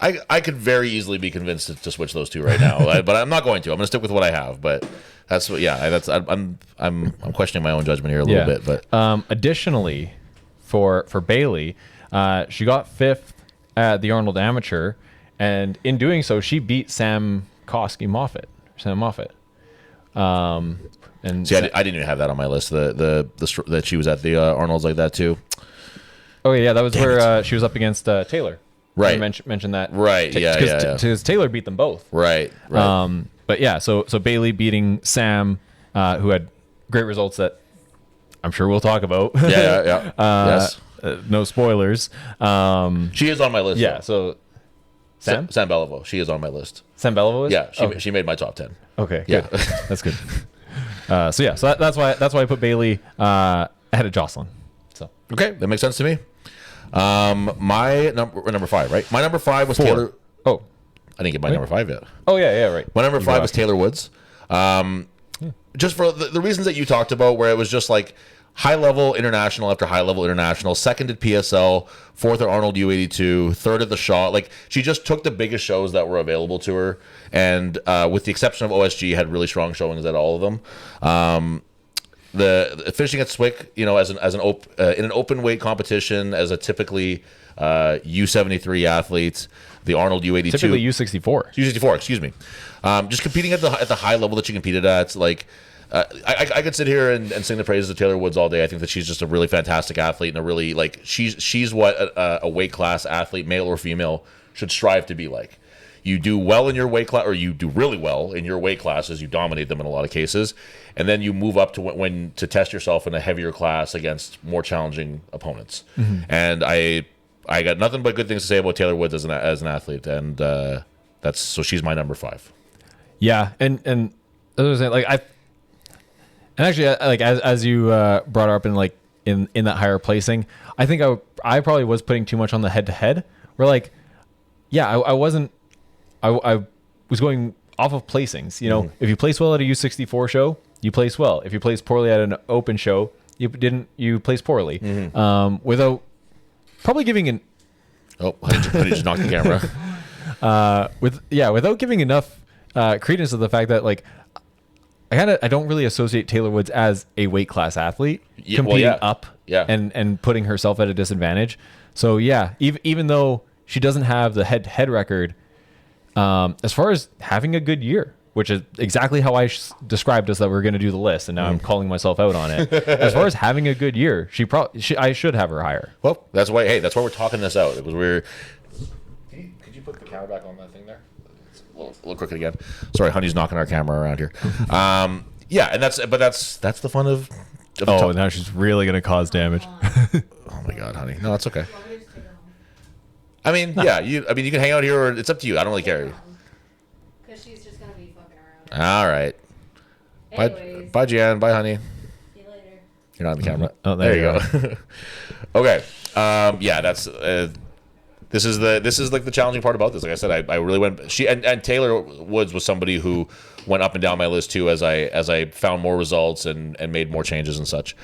I could very easily be convinced to switch those 2 right now. But I'm not going to. I'm going to stick with what I have, but that's what. Yeah, I'm questioning my own judgment here a little bit. But
additionally, for Bailey, she got 5th at the Arnold Amateur, and in doing so, she beat Sam Moffat. And
see, I didn't even have that on my list. That she was at the Arnold's like that too.
Oh yeah, that was where she was up against Taylor.
Right.
You mentioned that.
Right.
Because Taylor beat them both.
Right.
But yeah, so Bailey beating Sam, who had great results that I'm sure we'll talk about.
Yeah. Yes.
No spoilers.
She is on my list.
Yeah.
Though.
So Sam
Beliveau. She is on my list.
Sam Beliveau is?
Yeah. She made my top 10.
Okay.
Yeah.
Good. That's good. So that's why I put Bailey ahead of Jocelyn. So
okay, that makes sense to me. My number 5, right? My number 5 was
4.
Taylor.
Oh,
I didn't get my number 5 yet.
Oh yeah, right.
My number 5 was Taylor Woods. Just for the reasons that you talked about, where it was just like high level international after high level international, second at PSL, fourth at Arnold U82, third at the Shaw. Like, she just took the biggest shows that were available to her, and with the exception of OSG, had really strong showings at all of them. The finishing at Swick, you know, in an open weight competition as a typically U73 athlete, the Arnold U82,
Typically U64.
U64, excuse me. Just competing at the high level that she competed at, like. I could sit here and sing the praises of Taylor Woods all day. I think that she's just a really fantastic athlete, and a really, like, she's what a weight class athlete, male or female, should strive to be like. You do well in your weight class, or you do really well in your weight classes. You dominate them in a lot of cases, and then you move up to when to test yourself in a heavier class against more challenging opponents. Mm-hmm. And I got nothing but good things to say about Taylor Woods as an athlete, and so she's my number 5.
Yeah, and as I was saying, like and actually, like as you brought her up in that higher placing, I think I probably was putting too much on the head to head. Where, like, yeah, I wasn't. I was going off of placings. You know, if you place well at a U64 show, you place well. If you place poorly at an open show, you didn't. You place poorly. Without probably giving an.
Oh, I just knocked the camera.
Without giving enough credence to the fact that, like, I don't really associate Taylor Woods as a weight class athlete competing up and putting herself at a disadvantage. So yeah, even though she doesn't have the head-to-head record, as far as having a good year, which is exactly how I described us that we're going to do the list, and now I'm calling myself out on it. As far as having a good year, I should have her higher. Well,
that's why we're talking this out. It was weird. Could you put the camera back on that thing there? A little crooked again. Sorry, honey's knocking our camera around here. Yeah, and that's the fun of
now she's really gonna cause damage.
Oh my god, honey. No, that's okay. I mean, yeah, you can hang out here, or it's up to you. I don't really care.
Because she's just gonna be fucking around.
All right. Bye, Jian. Bye, honey.
See you later.
You're not on the camera.
Oh, there you go.
Okay. Yeah, that's. This is like the challenging part about this. Like I said, I really went. And Taylor Woods was somebody who went up and down my list too as I found more results and made more changes and such.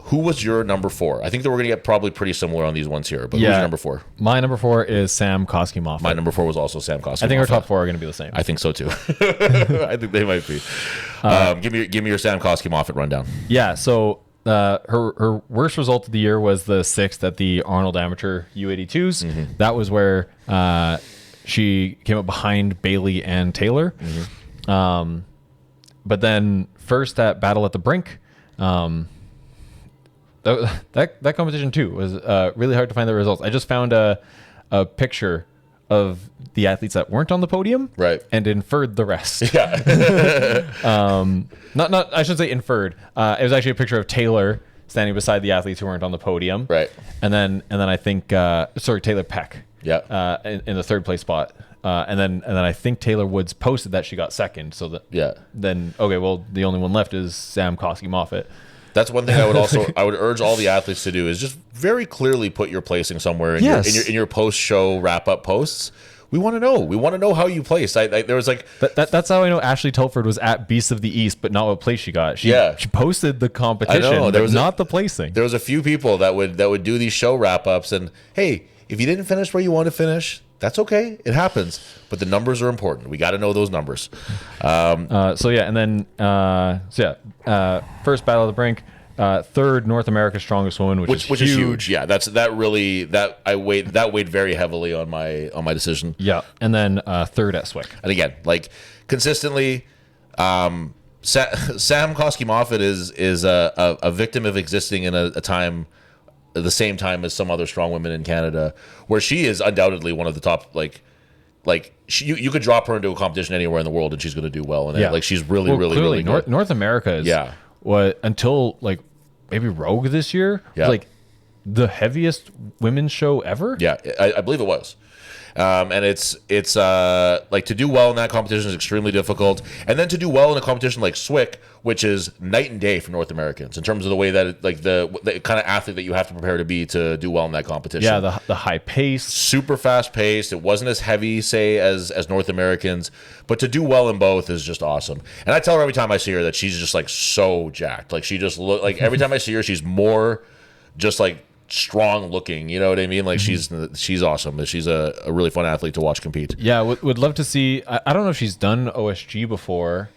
Who was your number 4? I think that we're gonna get probably pretty similar on these ones here. But who's your number 4?
My number 4 is Sam Koski-Moffat.
My number 4 was also Sam Koski-Moffat.
I think our top 4 are gonna be the same.
I think so too. I think they might be. Give me your Sam Koski-Moffat rundown.
Yeah. So. Her worst result of the year was the 6th at the Arnold Amateur U82s. Mm-hmm. That was where she came up behind Bailey and Taylor. Mm-hmm. But then first at Battle at the Brink, that competition too was really hard to find the results. I just found a picture of the athletes that weren't on the podium,
right,
and inferred the rest.
Yeah.
Not I shouldn't say inferred. It was actually a picture of Taylor standing beside the athletes who weren't on the podium,
right,
and then I think Taylor Peck,
yeah,
in the 3rd place spot, and then I think Taylor Woods posted that she got 2nd. So that then okay, well, the only one left is Sam Koski-Moffat.
That's one thing I would urge all the athletes to do is just very clearly put your placing somewhere in your post show wrap up posts. We want to know. We want to know how you placed. There was like
that's how I know Ashley Telford was at Beasts of the East, but not what place she got. She posted the competition, but not the placing.
There was a few people that would do these show wrap ups, and hey, if you didn't finish where you want to finish, that's okay. It happens. But the numbers are important. We got to know those numbers.
First Battle of the Brink, 3rd North America's Strongest Woman, which is huge.
Yeah, that weighed very heavily on my decision.
Yeah, and then 3rd at Swick.
And again, like consistently, Sam Koski-Moffat is a victim of existing in a time. The same time as some other strong women in Canada, where she is undoubtedly one of the top. You could drop her into a competition anywhere in the world and she's going to do well. And like she's really good.
North America is what until like maybe Rogue this year was like the heaviest women's show ever.
Yeah, I believe it was. And it's like to do well in that competition is extremely difficult, and then to do well in a competition like Swick, which is night and day for North Americans in terms of the way that the kind of athlete that you have to prepare to be to do well in that competition.
Yeah, the high pace,
super fast paced. It wasn't as heavy, say, as North Americans, but to do well in both is just awesome. And I tell her every time I see her that she's just like so jacked. Like she just look like every time I see her, she's more just like strong looking. You know what I mean? Like she's awesome. She's a really fun athlete to watch compete.
Yeah, would love to see. I don't know if she's done OSG before,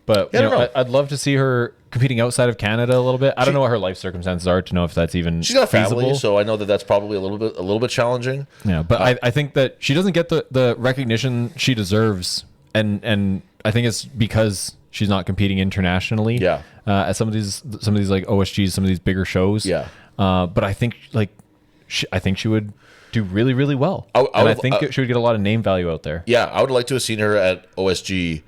but
Yeah, I don't know.
I'd love to see her competing outside of Canada a little bit. I don't know what her life circumstances are to know if that's even
She's got a family,
feasible.
so I know that that's probably a little bit challenging.
Yeah, but I think that she doesn't get the recognition she deserves, and I think it's because she's not competing internationally.
Yeah.
At some of these like OSGs, some of these bigger shows.
Yeah.
But I think I think she would do really, really well. I think she would get a lot of name value out there.
Yeah, I would like to have seen her at OSG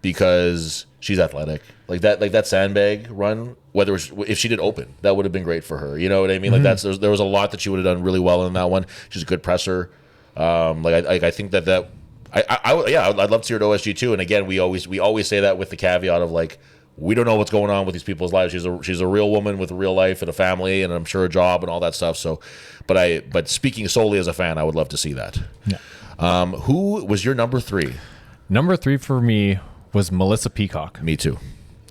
because she's athletic. Like that sandbag run, if she did open, that would have been great for her. You know what I mean? Like there was a lot that she would have done really well in that one. She's a good presser. I think that I'd love to see her at OSG too. And again, we always say that with the caveat of like, we don't know what's going on with these people's lives. She's a real woman with a real life and a family, and I'm sure a job and all that stuff. So, but speaking solely as a fan, I would love to see that.
Yeah.
Who was your number 3?
Number 3 for me was Melissa Peacock.
Me too.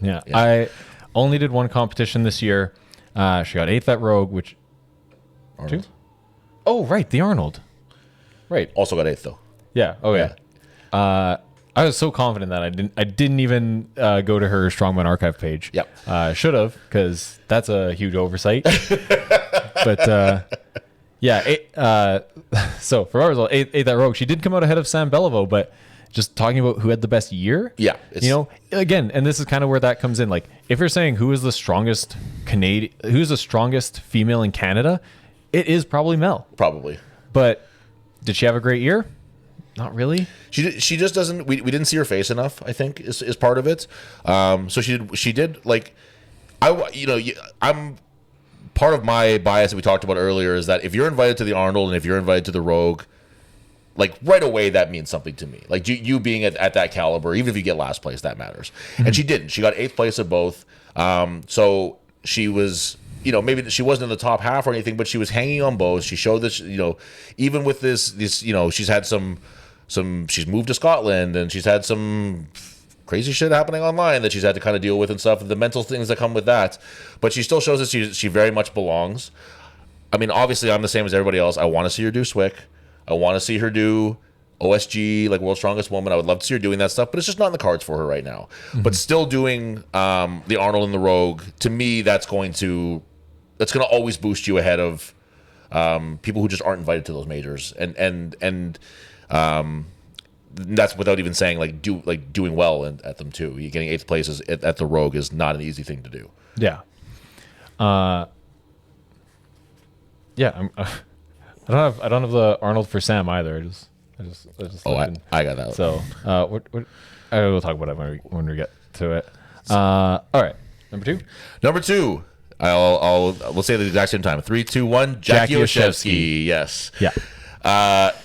Yeah. I only did one competition this year. She got 8th at Rogue, which
Arnold.
2? Oh, right, the Arnold. Right.
Also got 8th though.
Yeah. Oh yeah. I was so confident that I didn't even go to her Strongmen archive page.
Yep.
Should have, because that's a huge oversight. But yeah. So for our result, 8th at Rogue, she did come out ahead of Sam Beliveau, but just talking about who had the best year.
Yeah.
Again, and this is kind of where that comes in. Like, if you're saying who's the strongest female in Canada, it is probably Mel.
Probably.
But did she have a great year? Not really.
She just doesn't. We didn't see her face enough, I think, is part of it. So she did like, I'm part of my bias that we talked about earlier is that if you're invited to the Arnold and if you're invited to the Rogue, like right away that means something to me. Like you being at that caliber, even if you get last place, that matters. And she didn't. She got 8th place at both. So she was. Maybe she wasn't in the top half or anything, but she was hanging on both. She showed this. Even with this, she's had she's moved to Scotland and she's had some crazy shit happening online that she's had to kind of deal with and stuff, and the mental things that come with that. But she still shows that she very much belongs. I mean, obviously, I'm the same as everybody else. I want to see her do Swick. I want to see her do OSG, like World's Strongest Woman. I would love to see her doing that stuff, but it's just not in the cards for her right now. But still doing the Arnold and the Rogue, to me, that's going to always boost you ahead of people who just aren't invited to those majors, and that's without even saying doing well at them too. You getting 8th place at the Rogue is not an easy thing to do.
Yeah. Yeah. I don't have the Arnold for Sam either. I just
I got that.
So we'll talk about it when we get to it. All right. Number 2.
We'll say it at the exact same time. 3, 2, 1. Jackie Oshevsky. Yes.
Yeah.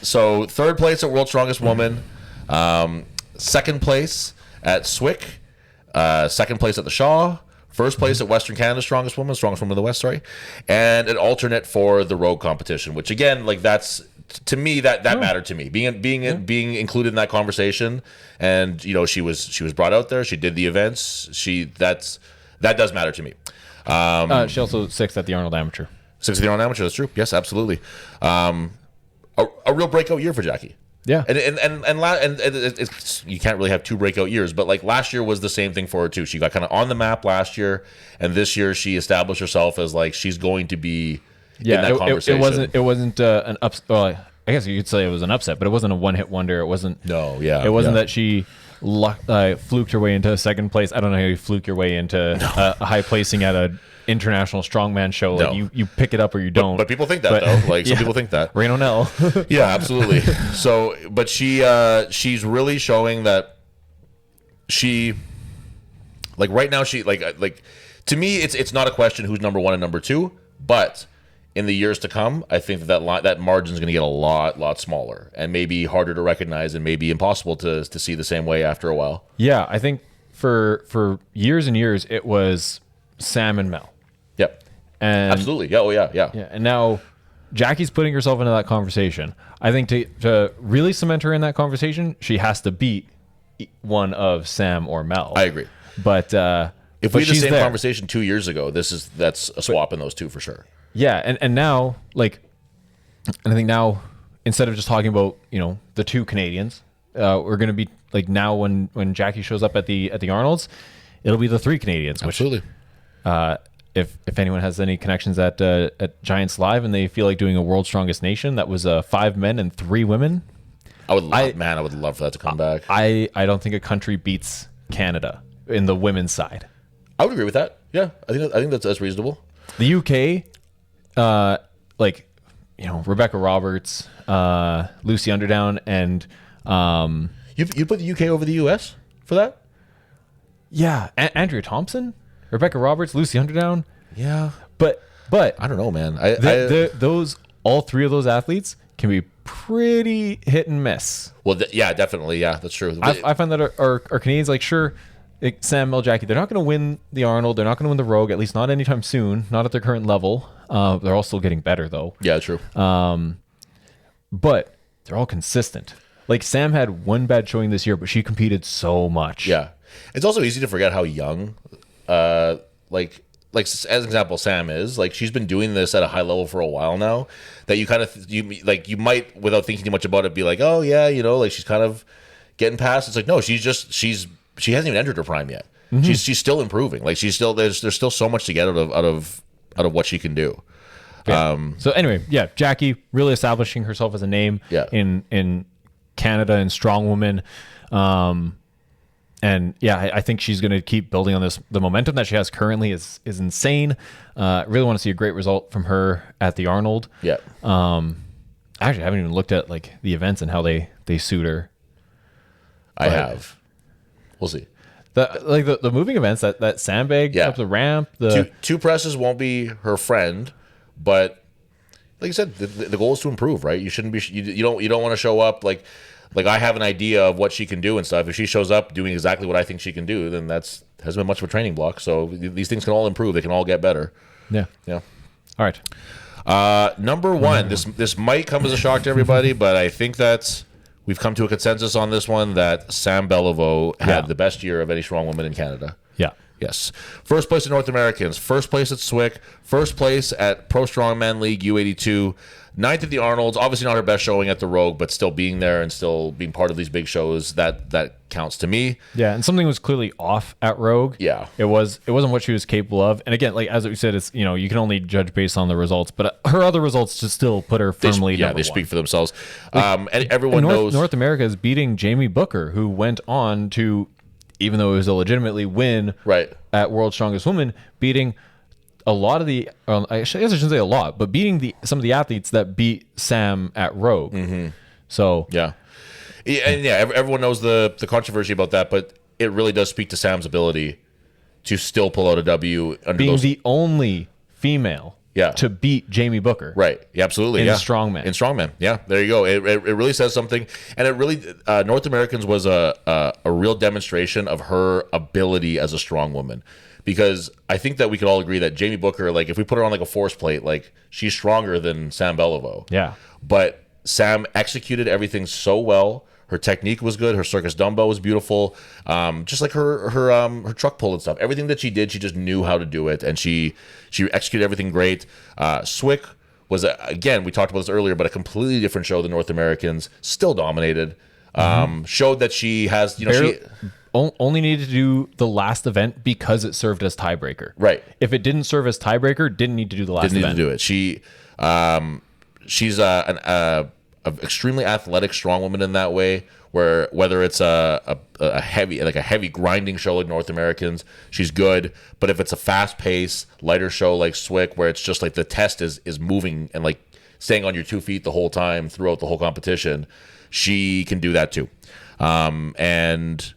So 3rd place at World's Strongest Woman, 2nd place at Swick, 2nd place at the Shaw, 1st place at Western Canada's Strongest Woman of the West, sorry, and an alternate for the Rogue competition. Which again, like that's to me that mattered to me being included in that conversation, and she was brought out there. She did the events. That does matter to me.
She also 6th at the Arnold Amateur.
6th at the Arnold Amateur. That's true. Yes, absolutely. A real breakout year for Jackie.
Yeah,
and it's, you can't really have 2 breakout years, but like last year was the same thing for her too. She got kind of on the map last year, and this year she established herself as like she's going to be in that conversation.
It wasn't an upset. Well, I guess you could say it was an upset, but it wasn't a one-hit wonder. It wasn't. It wasn't that she fluked her way into 2nd place. I don't know how you fluke your way into a high placing at a international strongman show. Like you pick it up or you don't.
But people think that though. Like some people think that.
Rain O'Neill.
Yeah, absolutely. So, but she's really showing that she, like right now, she like to me, it's not a question who's number 1 and number 2, but in the years to come, I think that margin is going to get a lot smaller and maybe harder to recognize and maybe impossible to see the same way after a while.
Yeah, I think for years and years it was Sam and Mel.
Yep.
And
Absolutely. Yeah. Oh yeah.
yeah, and now Jackie's putting herself into that conversation. I think to really cement her in that conversation, she has to beat one of Sam or Mel.
I agree.
But
If we had the
she's
same
there.
conversation 2 years ago, that's a swap in those two for sure.
Yeah, and now and I think now instead of just talking about the two Canadians, we're gonna be like now when Jackie shows up at the Arnold's, it'll be the three Canadians. Which,
Absolutely.
if anyone has any connections at Giants Live and they feel like doing a World's Strongest Nation, that was 5 men and 3 women.
I would love for that to come back.
I don't think a country beats Canada in the women's side.
I would agree with that. Yeah, I think that's reasonable.
The UK, Rebecca Roberts, Lucy Underdown, and
You put the UK over the US for that?
Andrea Thompson, Rebecca Roberts, Lucy Underdown.
Yeah,
But
I don't know, man.
all 3 of those athletes can be pretty hit and miss.
Yeah, definitely. Yeah, that's true.
I find that our Canadians, sure, Sam, Mel, Jackie, they're not going to win the Arnold. They're not going to win the Rogue, at least not anytime soon, not at their current level. They're all still getting better, though.
Yeah, true.
But they're all consistent. Like, Sam had one bad showing this year, but she competed so much.
Yeah, it's also easy to forget how young, like as an example, Sam is. Like, she's been doing this at a high level for a while now. That you kind of you might, without thinking too much about it, be like, oh yeah, like she's kind of getting past. It's like, no, she hasn't even entered her prime yet. Mm-hmm. She's still improving. Like, she's still there's still so much to get out of what she can do.
Yeah. So anyway, yeah, Jackie really establishing herself as a name in Canada and strongwoman. And yeah, I think she's going to keep building on this. The momentum that she has currently is insane. Really want to see a great result from her at the Arnold.
Yeah.
Actually, I haven't even looked at the events and how they suit her.
I have. We'll see.
The moving events, that sandbag up the ramp.
Two presses won't be her friend, but like you said, the goal is to improve, right? You shouldn't be. You don't want to show up like I have an idea of what she can do and stuff. If she shows up doing exactly what I think she can do, then hasn't been much of a training block. So these things can all improve. They can all get better.
Yeah.
Yeah.
All right.
Number one. This might come as a shock to everybody, but I think that we've come to a consensus on this one that Sam Beliveau had the best year of any strong woman in Canada.
Yeah.
Yes. First place at North Americans. First place at SWIC. First place at Pro Strongman League U82. 9th at the Arnold's. Obviously not her best showing at the Rogue, but still being there and still being part of these big shows, that counts to me.
Yeah, and something was clearly off at Rogue.
Yeah.
It wasn't what she was capable of. And again, as we said, it's you can only judge based on the results, but her other results just still put her firmly number
they
one.
speak for themselves. And everyone knows
North America is beating Jamie Booker, who went on to, even though it was a legitimately win at World's Strongest Woman, beating a lot of the I guess I shouldn't say a lot, but beating some of the athletes that beat Sam at Rogue. Mm-hmm. So
everyone knows the controversy about that, but it really does speak to Sam's ability to still pull out a W under
being the only female to beat Jamie Booker.
Right. Yeah, absolutely.
In Strongman.
In Strongman. Yeah. There you go. It really says something. And it really, North Americans was a real demonstration of her ability as a strong woman. Because I think that we could all agree that Jamie Booker, if we put her on a force plate, she's stronger than Sam Beliveau.
Yeah.
But Sam executed everything so well. Her technique was good. Her circus dumbbell was beautiful. Just like her truck pull and stuff. Everything that she did, she just knew how to do it, and she executed everything great. Swick was again, we talked about this earlier, but a completely different show than North Americans. Still dominated. Showed that she has
only needed to do the last event because it served as tiebreaker.
Right.
If it didn't serve as tiebreaker, didn't need to do the last event.
Didn't need to do it. She's an extremely athletic, strong woman in that way. Where whether it's a heavy grinding show like North Americans, she's good. But if it's a fast paced, lighter show like Swick, where it's just the test is moving and staying on your 2 feet the whole time throughout the whole competition, she can do that too. And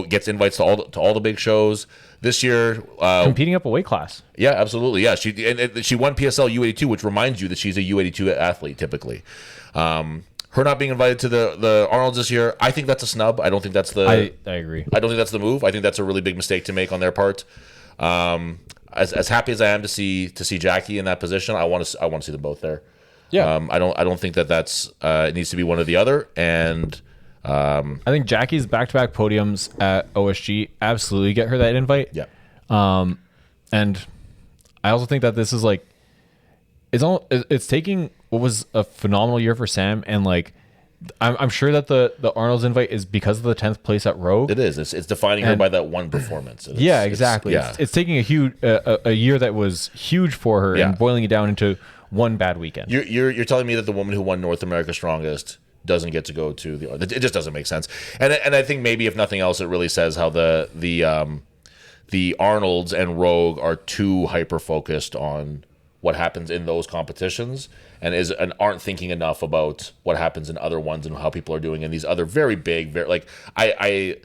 gets invites to all the big shows. This year,
Competing up a weight class.
yeah, absolutely, yeah. She won PSL U82, which reminds you that she's a U82 athlete typically. Her not being invited to the Arnold's this year, I think that's a snub. I don't think that's the.
I agree.
I don't think that's the move. I think that's a really big mistake to make on their part. As happy as I am to see Jackie in that position, I want to see them both there.
Yeah.
I don't think that's it needs to be one or the other. And
I think Jackie's back-to-back podiums at OSG absolutely get her that invite.
yeah,
And I also think that this is like it's taking what was a phenomenal year for Sam, and like I'm sure that the Arnold's invite is because of the 10th place at Rogue.
it is. It's defining her by that one performance.
Yeah, exactly. It's taking a huge a year that was huge for her and boiling it down into one bad weekend.
You're telling me that the woman who won North America's Strongest doesn't get to go to the. It just doesn't make sense. And I think maybe if nothing else, it really says how the Arnolds and Rogue are too hyper focused on what happens in those competitions and aren't thinking enough about what happens in other ones and how people are doing in these other very big, very like I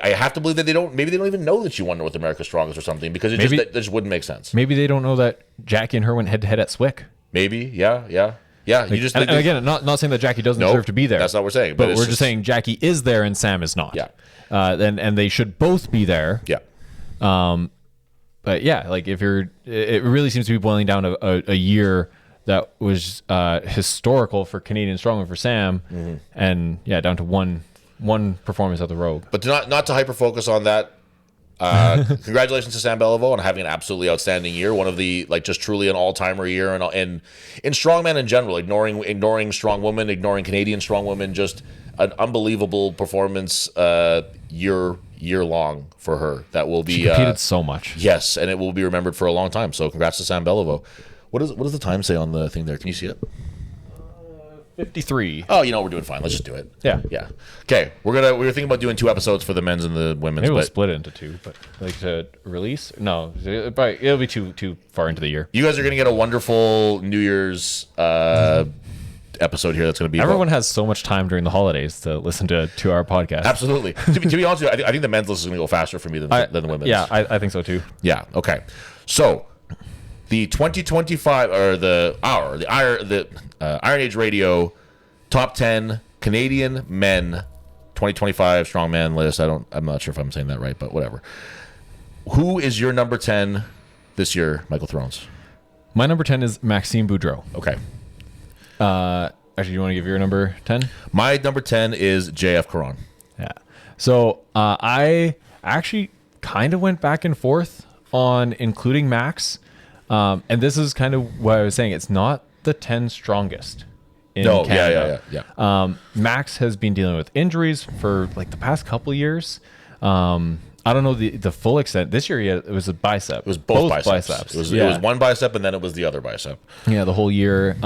have to believe that they don't even know that she won North America's Strongest or something, because that just wouldn't make sense.
Maybe they don't know that Jackie and her went head to head at Swick.
Maybe, yeah.
Like, and again, not saying that Jackie doesn't deserve to be there.
That's not what we're saying.
But we're just saying Jackie is there and Sam is not.
Yeah.
And they should both be there.
Yeah.
But yeah, like it really seems to be boiling down to a year that was historical for Canadian Strongman for Sam, and down to one performance at the Rogue.
But not to hyper focus on that. Congratulations to Sam Beliveau on having an absolutely outstanding year. One of the just truly an all-timer year, and in strongman in general, ignoring strong women, ignoring Canadian strong women, just an unbelievable performance year long for her. That will be
She competed so much.
Yes, and it will be remembered for a long time. So congrats to Sam Beliveau. What does the time say on the thing there? Can you see it?
53.
Oh, we're doing fine. Let's just do it.
Yeah.
Okay, we were thinking about doing 2 episodes for the men's and the women's.
Maybe we'll split it into 2, but like to release? No, it'll be too far into the year.
You guys are going to get a wonderful New Year's episode here. That's going to be.
Everyone has so much time during the holidays to listen to our podcast.
Absolutely. to be honest with you, I think the men's list is going to go faster for me than the women's.
Yeah, I think so too.
Yeah. Okay. So the 2025 or the Iron Age Radio Top 10 Canadian Men 2025 Strongman list. I'm not sure if I'm saying that right, but whatever. Who is your number 10 this year, Michael Thrones?
My number 10 is Maxime Boudreau.
Okay.
Actually, you want to give your number 10?
My number 10 is JF Caron.
Yeah. So I actually kind of went back and forth on including Max. And this is kind of what I was saying. It's not the 10 strongest in Canada.
Yeah.
Max has been dealing with injuries for like the past couple of years. I don't know the full extent. This year, it was a bicep. It
was both biceps. It was one bicep, and then it was the other bicep.
Yeah, the whole year.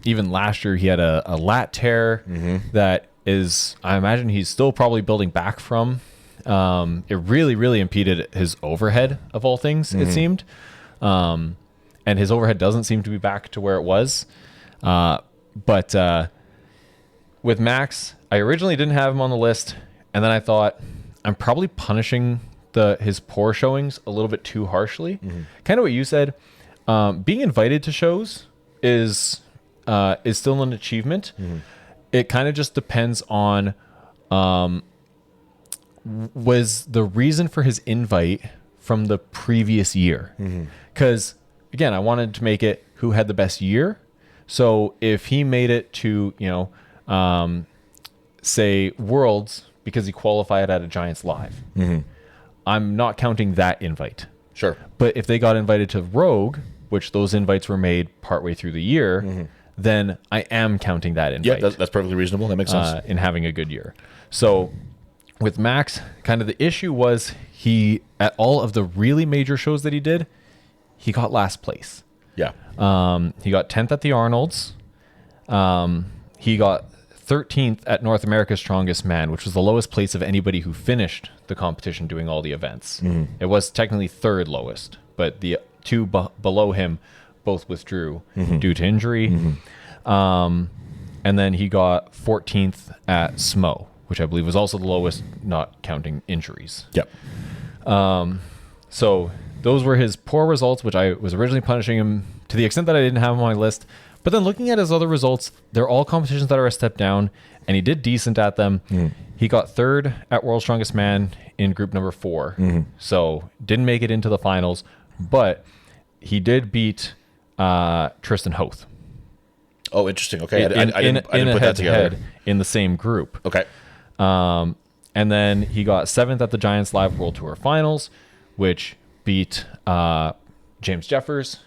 Even last year, he had a lat tear that is, I imagine he's still probably building back from. It really, really impeded his overhead, of all things, it seemed. And his overhead doesn't seem to be back to where it was. But with Max, I originally didn't have him on the list, and then I thought, I'm probably punishing his poor showings a little bit too harshly. Kind of what you said. Being invited to shows is still an achievement. It kind of just depends on was the reason for his invite from the previous year. Because again, I wanted to make it who had the best year. So if he made it to say Worlds, because he qualified at a Giants Live, I'm not counting that invite.
Sure.
But if they got invited to Rogue, which those invites were made partway through the year, then I am counting that invite.
Yeah, that's perfectly reasonable. That makes sense.
In having a good year. So with Max, kind of the issue was he, at all of the really major shows that he did, he got last place.
Yeah.
He got 10th at the Arnold's. He got 13th at North America's Strongest Man, which was the lowest place of anybody who finished the competition doing all the events. It was technically third lowest, but the two below him both withdrew due to injury. And then he got 14th at SMO, which I believe was also the lowest, not counting injuries.
Yep.
So those were his poor results, which I was originally punishing him to the extent that I didn't have him on my list. But then looking at his other results, they're all competitions that are a step down, and he did decent at them. He got third at World's Strongest Man in group number 4. So didn't make it into the finals, but he did beat Tristan Hoth.
Oh, interesting. Okay. I didn't put that together.
In the same group.
Okay.
And then he got 7th at the Giants Live World Tour Finals, which beat James Jeffers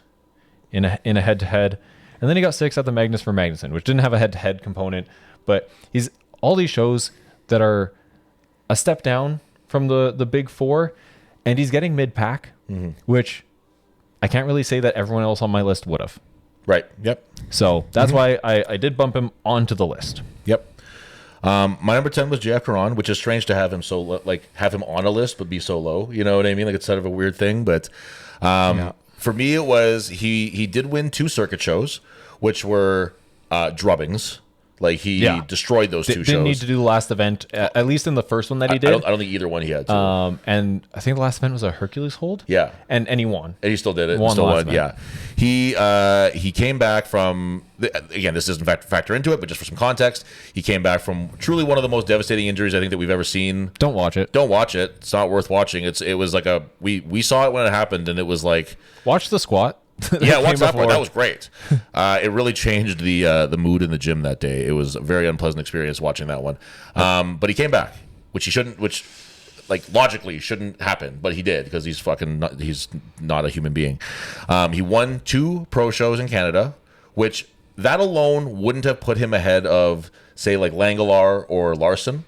in a head-to-head. And then he got 6th at the Magnus for Magnuson, which didn't have a head-to-head component. But he's all these shows that are a step down from the big 4, and he's getting mid-pack, which I can't really say that everyone else on my list would have.
Right. Yep.
So that's why I did bump him onto the list.
Yep. My number 10 was Jeff Caron, which is strange to have him have him on a list but be so low. You know what I mean? Like, it's sort of a weird thing. But for me, it was he did win 2 circuit shows, which were drubbings. Like, he destroyed those 2 shows.
Didn't need to do the last event, at least in the first one that he did.
I don't think either one he had to.
And I think the last event was a Hercules hold.
Yeah.
And he won.
And he still did it.
Won
Still
the last
won. Yeah. He came back from, again, this doesn't factor into it, but just for some context, he came back from truly one of the most devastating injuries I think that we've ever seen.
Don't watch it.
Don't watch it. It's not worth watching. It was like we saw it when it happened, and it was like,
watch the squat.
Yeah, watch that part. That was great. It really changed the mood in the gym that day. It was a very unpleasant experience watching that one. But he came back, which he shouldn't, which like logically shouldn't happen, but he did because he's not a human being. He won 2 pro shows in Canada, which that alone wouldn't have put him ahead of, say, like Langelar or Larson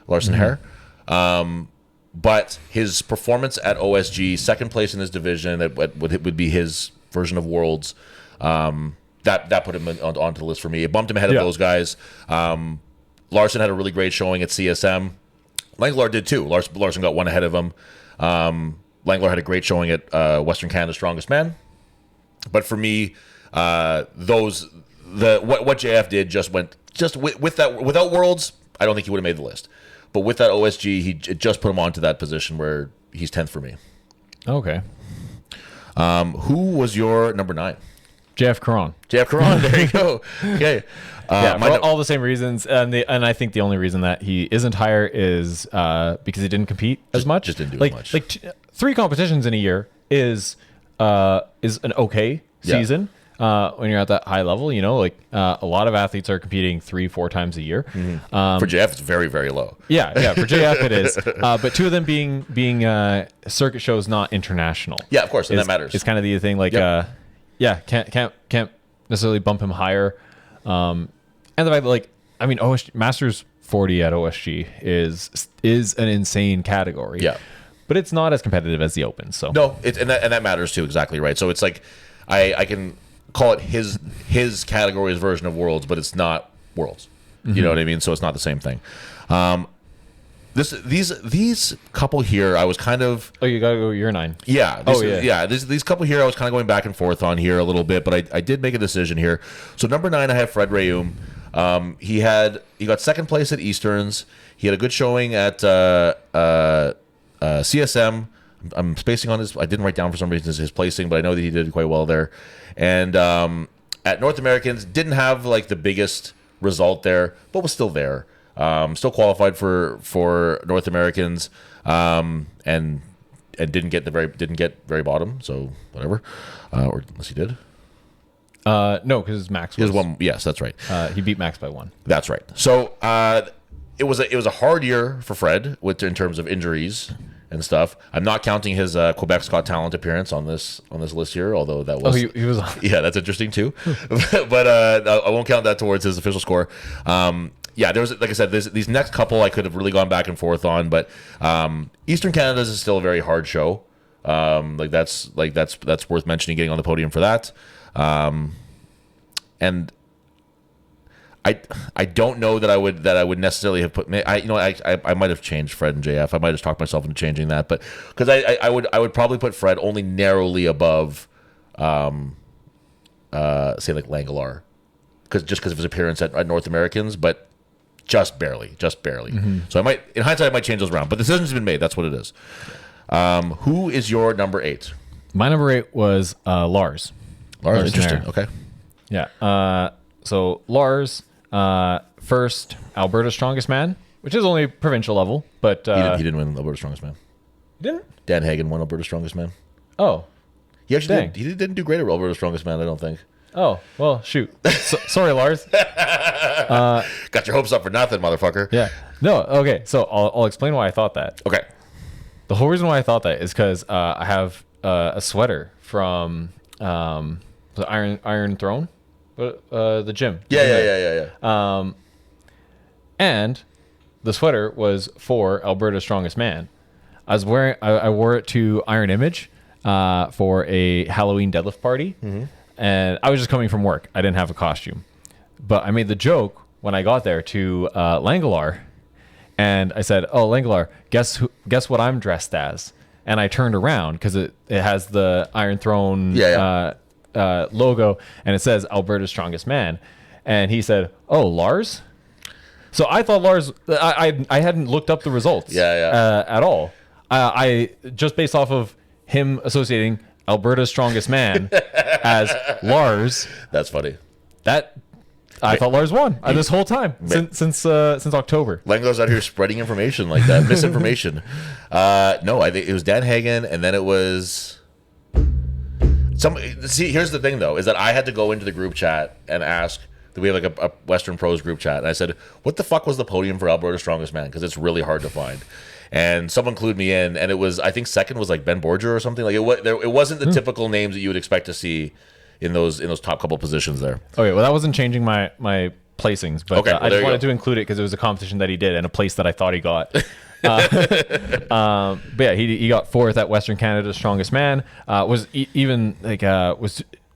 Hare. But his performance at OSG, second place in his division, would be his version of Worlds. That put him onto the list for me. It bumped him ahead of those guys. Larson had a really great showing at CSM. Langlar did too. Larson got 1 ahead of him. Langlar had a great showing at Western Canada's Strongest Man. But for me, what JF did just with that, without Worlds, I don't think he would have made the list. But with that OSG, it just put him onto that position where he's 10th for me.
Okay.
Who was your number 9?
Jeff Caron.
Jeff Caron. There you go. Okay.
For all the same reasons, and I think the only reason that he isn't higher is because he didn't compete as much.
Just didn't do as much.
Like 3 competitions in a year is an okay season. When you're at that high level, you know, like a lot of athletes are competing 3-4 times a year.
For JF, it's very, very low.
Yeah, for JF it is. But 2 of them being circuit shows, not international.
Yeah, of course, and that matters.
It's kind of the thing. Like, can't necessarily bump him higher. And the fact that, like, I mean, OSG, Masters 40 at OSG is an insane category.
Yeah,
but it's not as competitive as the Open. So
no, and that matters too. Exactly right. So it's like I can call it his category's version of Worlds, but it's not Worlds. You know what I mean? So it's not the same thing. These couple here, I was kind of.
Oh, you gotta go your 9.
Yeah. These couple here, I was kind of going back and forth on here a little bit, but I did make a decision here. So number 9, I have Fred Reum. He got 2nd place at Easterns. He had a good showing at CSM. I'm spacing on his. I didn't write down for some reason his placing, but I know that he did quite well there. And at North Americans, didn't have like the biggest result there, but was still there. Still qualified for North Americans, and didn't get very bottom. So whatever, or unless he did.
No, because Max was
1. Yes, that's right.
He beat Max by 1.
That's right. So it was a hard year for Fred in terms of injuries and stuff. I'm not counting his Quebec's Got Talent appearance on this list here, although that was
he was
yeah, that's interesting too. But I won't count that towards his official score. There was, like I said, these next couple I could have really gone back and forth on, but Eastern Canada is still a very hard show. That's worth mentioning, getting on the podium for that. And I don't know that I would necessarily have put. I might have changed Fred and JF. I might have talked myself into changing that, but because I would probably put Fred only narrowly above, say like Langelar, because of his appearance at North Americans. But just barely. So I might, in hindsight, I might change those around. But the decision's been made. That's what it is. Who is your number 8?
My number 8 was Lars.
Lars, interesting.
Nair.
Okay.
Yeah. So Lars, first Alberta's Strongest Man, which is only provincial level, but
He didn't win Alberta's Strongest Man.
didn't.
Dan Hagen won Alberta's Strongest Man.
Oh.
He actually
Dang.
didn't do great at Alberta's Strongest Man, I don't think.
Oh. Well, shoot. Sorry, Lars.
Got your hopes up for nothing, motherfucker.
Yeah. No. Okay. So I'll explain why I thought that.
Okay.
The whole reason why I thought that is because I have a
Mm-hmm.
sweater from the Iron Throne, the gym.
Yeah.
And the sweater was for Alberta's Strongest Man. I wore it to Iron Image for a Halloween deadlift party, and I was just coming from work. I didn't have a costume, but I made the joke when I got there to Langelar, and I said, "Oh, Langelar, guess what I'm dressed as?" And I turned around because it has the Iron Throne logo, and it says Alberta's Strongest Man, and he said, "Oh, Lars." So I thought Lars. I hadn't looked up the results. At all. I just based off of him associating Alberta's Strongest Man as Lars.
That's funny.
I thought Lars won this whole time since October.
Lango's out here spreading information like that, misinformation. No, I think it was Dan Hagen, and then it was some. See, here's the thing though, is that I had to go into the group chat and ask. We have like a Western Pros group chat, and I said, "What the fuck was the podium for Alberta's Strongest Man?" Because it's really hard to find. And someone clued me in, and it was, I think, second was like Ben Borger or something. Like it wasn't the typical names that you would expect to see in those top couple positions there.
Okay, well that wasn't changing my placings, but
Okay, well,
I just wanted
go.
to include it because it was a competition that he did and a place that I thought he got. But yeah, he got fourth at Western Canada's Strongest Man. Was doing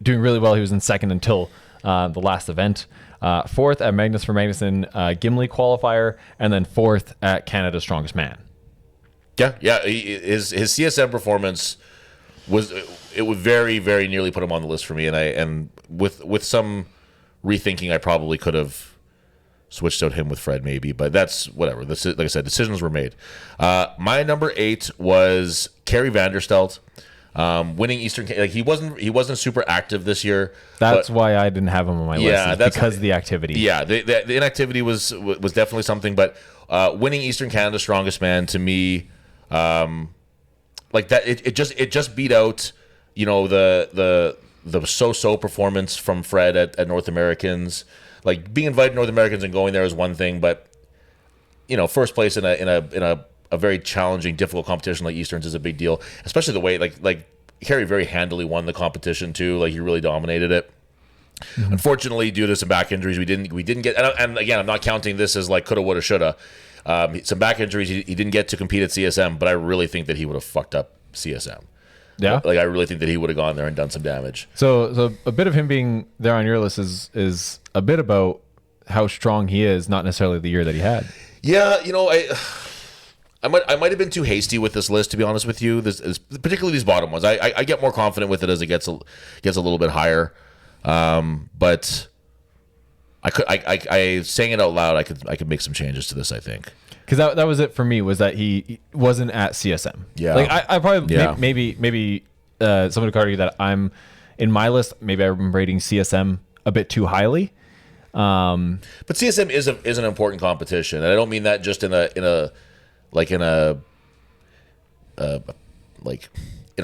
really well. He was in second until the last event. Fourth at Magnus for Magnuson Gimli qualifier, and then fourth at Canada's Strongest Man.
Yeah. His CSM performance would very, very nearly put him on the list for me, and with some rethinking, I probably could have switched out him with Fred maybe, but that's whatever. Like I said, decisions were made. My number 8 was Kerry Vanderstelt. Winning Eastern, like he wasn't super active this year.
That's why I didn't have him on my list.
Yeah, that's
because of the activity.
Yeah, the inactivity was definitely something. But winning Eastern Canada's Strongest Man to me, like that, it just beat out, the so-so performance from Fred at North Americans. Like being invited to North Americans and going there is one thing, but first place in a very challenging, difficult competition like Easterns is a big deal, especially the way like Kerry very handily won the competition too. Like he really dominated it. Mm-hmm. Unfortunately, due to some back injuries, we didn't get. And again, I'm not counting this as like coulda, woulda, shoulda. Some back injuries, he didn't get to compete at CSM, but I really think that he would have fucked up CSM.
Yeah,
like I really think that he would have gone there and done some damage.
So a bit of him being there on your list is a bit about how strong he is, not necessarily the year that he had.
Yeah, I might have been too hasty with this list, to be honest with you. Particularly these bottom ones. I get more confident with it as it gets a little bit higher. But I saying it out loud, I could make some changes to this, I think.
Because that was it for me, was that he wasn't at CSM.
Yeah.
Like I probably maybe someone could argue that I'm in my list. Maybe I'm rating CSM a bit too highly.
But CSM is an important competition, and I don't mean that just in our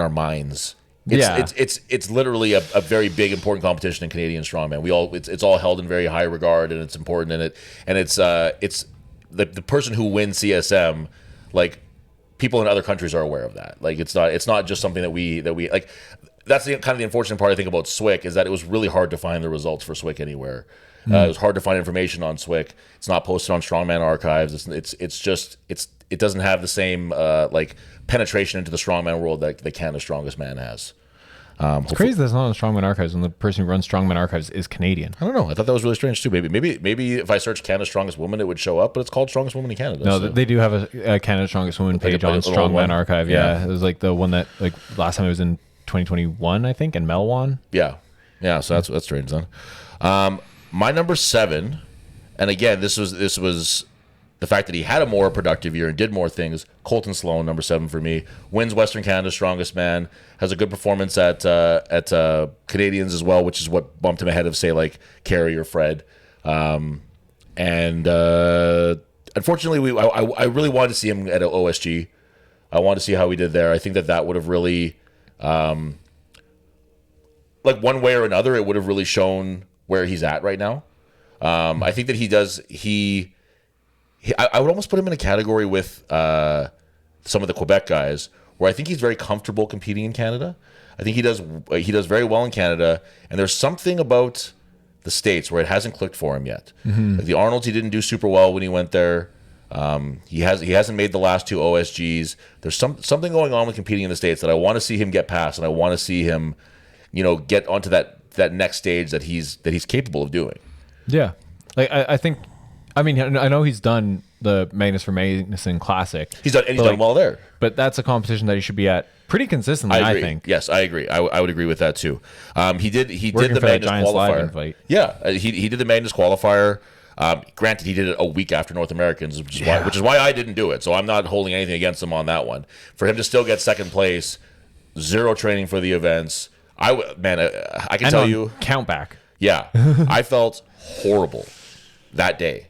minds. It's literally a very big important competition in Canadian strongman. It's all held in very high regard, and it's important in it. And it's the person who wins CSM, like people in other countries are aware of that. Like it's not just something that we like. That's the kind of the unfortunate part I think about SWIC is that it was really hard to find the results for SWIC anywhere. It was hard to find information on SWIC. It's not posted on Strongman archives. It doesn't have the same like penetration into the strongman world that the Canada's Strongest Man has.
It's crazy that's not on Strongman archives when the person who runs Strongman archives is Canadian.
I don't know. I thought that was really strange too. Maybe if I search Canada's Strongest Woman, it would show up. But it's called Strongest Woman in Canada.
No, they do have a Canada's Strongest Woman page on Strongman archive. Yeah, it was like the one that like last time it was in 2021, I think, and Melwan.
Yeah. So that's strange then. My number 7, And again, this was the fact that he had a more productive year and did more things. Colton Sloan, number 7 for me, wins Western Canada's Strongest Man, has a good performance at Canadians as well, which is what bumped him ahead of, say, like Kerry or Fred. Unfortunately, I really wanted to see him at OSG. I wanted to see how he did there. I think that would have really, like one way or another, it would have really shown where he's at right now. I think that I would almost put him in a category with some of the Quebec guys, where I think he's very comfortable competing in Canada. I think he does very well in Canada, and there's something about the States where it hasn't clicked for him yet. Like the Arnolds, he didn't do super well when he went there. He hasn't made the last 2 OSGs. There's something going on with competing in the States that I want to see him get past, and I want to see him, get onto that next stage that he's capable of doing.
Yeah, like I think. I mean, I know he's done the Magnus for Magnuson Classic.
He's done well there.
But that's a competition that he should be at pretty consistently, I think.
Yes, I agree. I would agree with that too. He did
Working
the
for that
Magnus
Giant slide
qualifier.
invite.
Yeah, he did the Magnus qualifier. Granted, he did it a week after North Americans, which is why I didn't do it. So I'm not holding anything against him on that one. For him to still get second place, 0 training for the events. I can tell you,
count back.
Yeah, I felt horrible that day.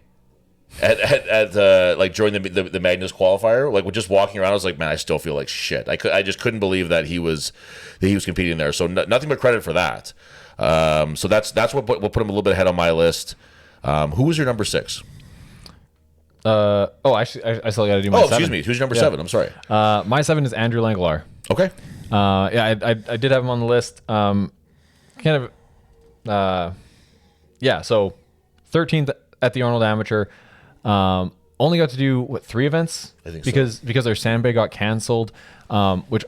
At like during the Magnus qualifier, like just walking around, I was like, man, I still feel like shit. I just couldn't believe that he was competing there. So nothing but credit for that. So that's what put him a little bit ahead on my list. Who was your number 6?
I still got to do my 7.
Excuse me. Who's your number 7? I'm sorry.
My 7 is Andrew Langlar.
Okay.
I did have him on the list. So 13th at the Arnold Amateur. Only got to do 3 events?
I think
because their sandbag got canceled, which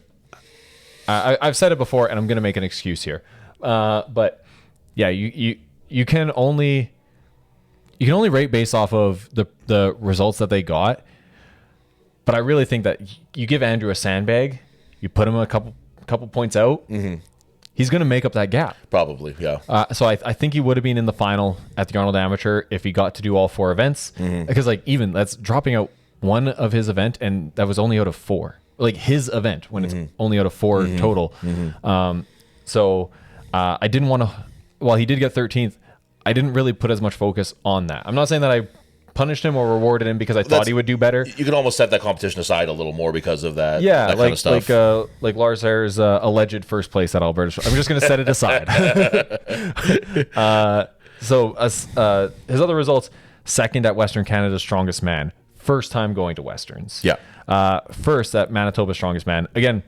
I've said it before, and I'm going to make an excuse here. But yeah, you can only rate based off of the results that they got. But I really think that you give Andrew a sandbag, you put him a couple points out. Mm-hmm. He's going to make up that gap.
Probably, yeah.
So I think he would have been in the final at the Arnold Amateur if he got to do all 4 events. Mm-hmm. Because even that's dropping out one of his event, and that was only out of 4. Like his event when it's only out of 4 total. Mm-hmm. So I didn't want to. While he did get 13th, I didn't really put as much focus on that. I'm not saying that I punished him or rewarded him because I thought he would do better.
You can almost set that competition aside a little more because of that.
Yeah,
that kind of stuff.
like Lars Herr's alleged first place at Alberta. I'm just going to set it aside. His other results: 2nd at Western Canada's Strongest Man, first time going to Westerns.
Yeah.
First at Manitoba's Strongest Man. Again,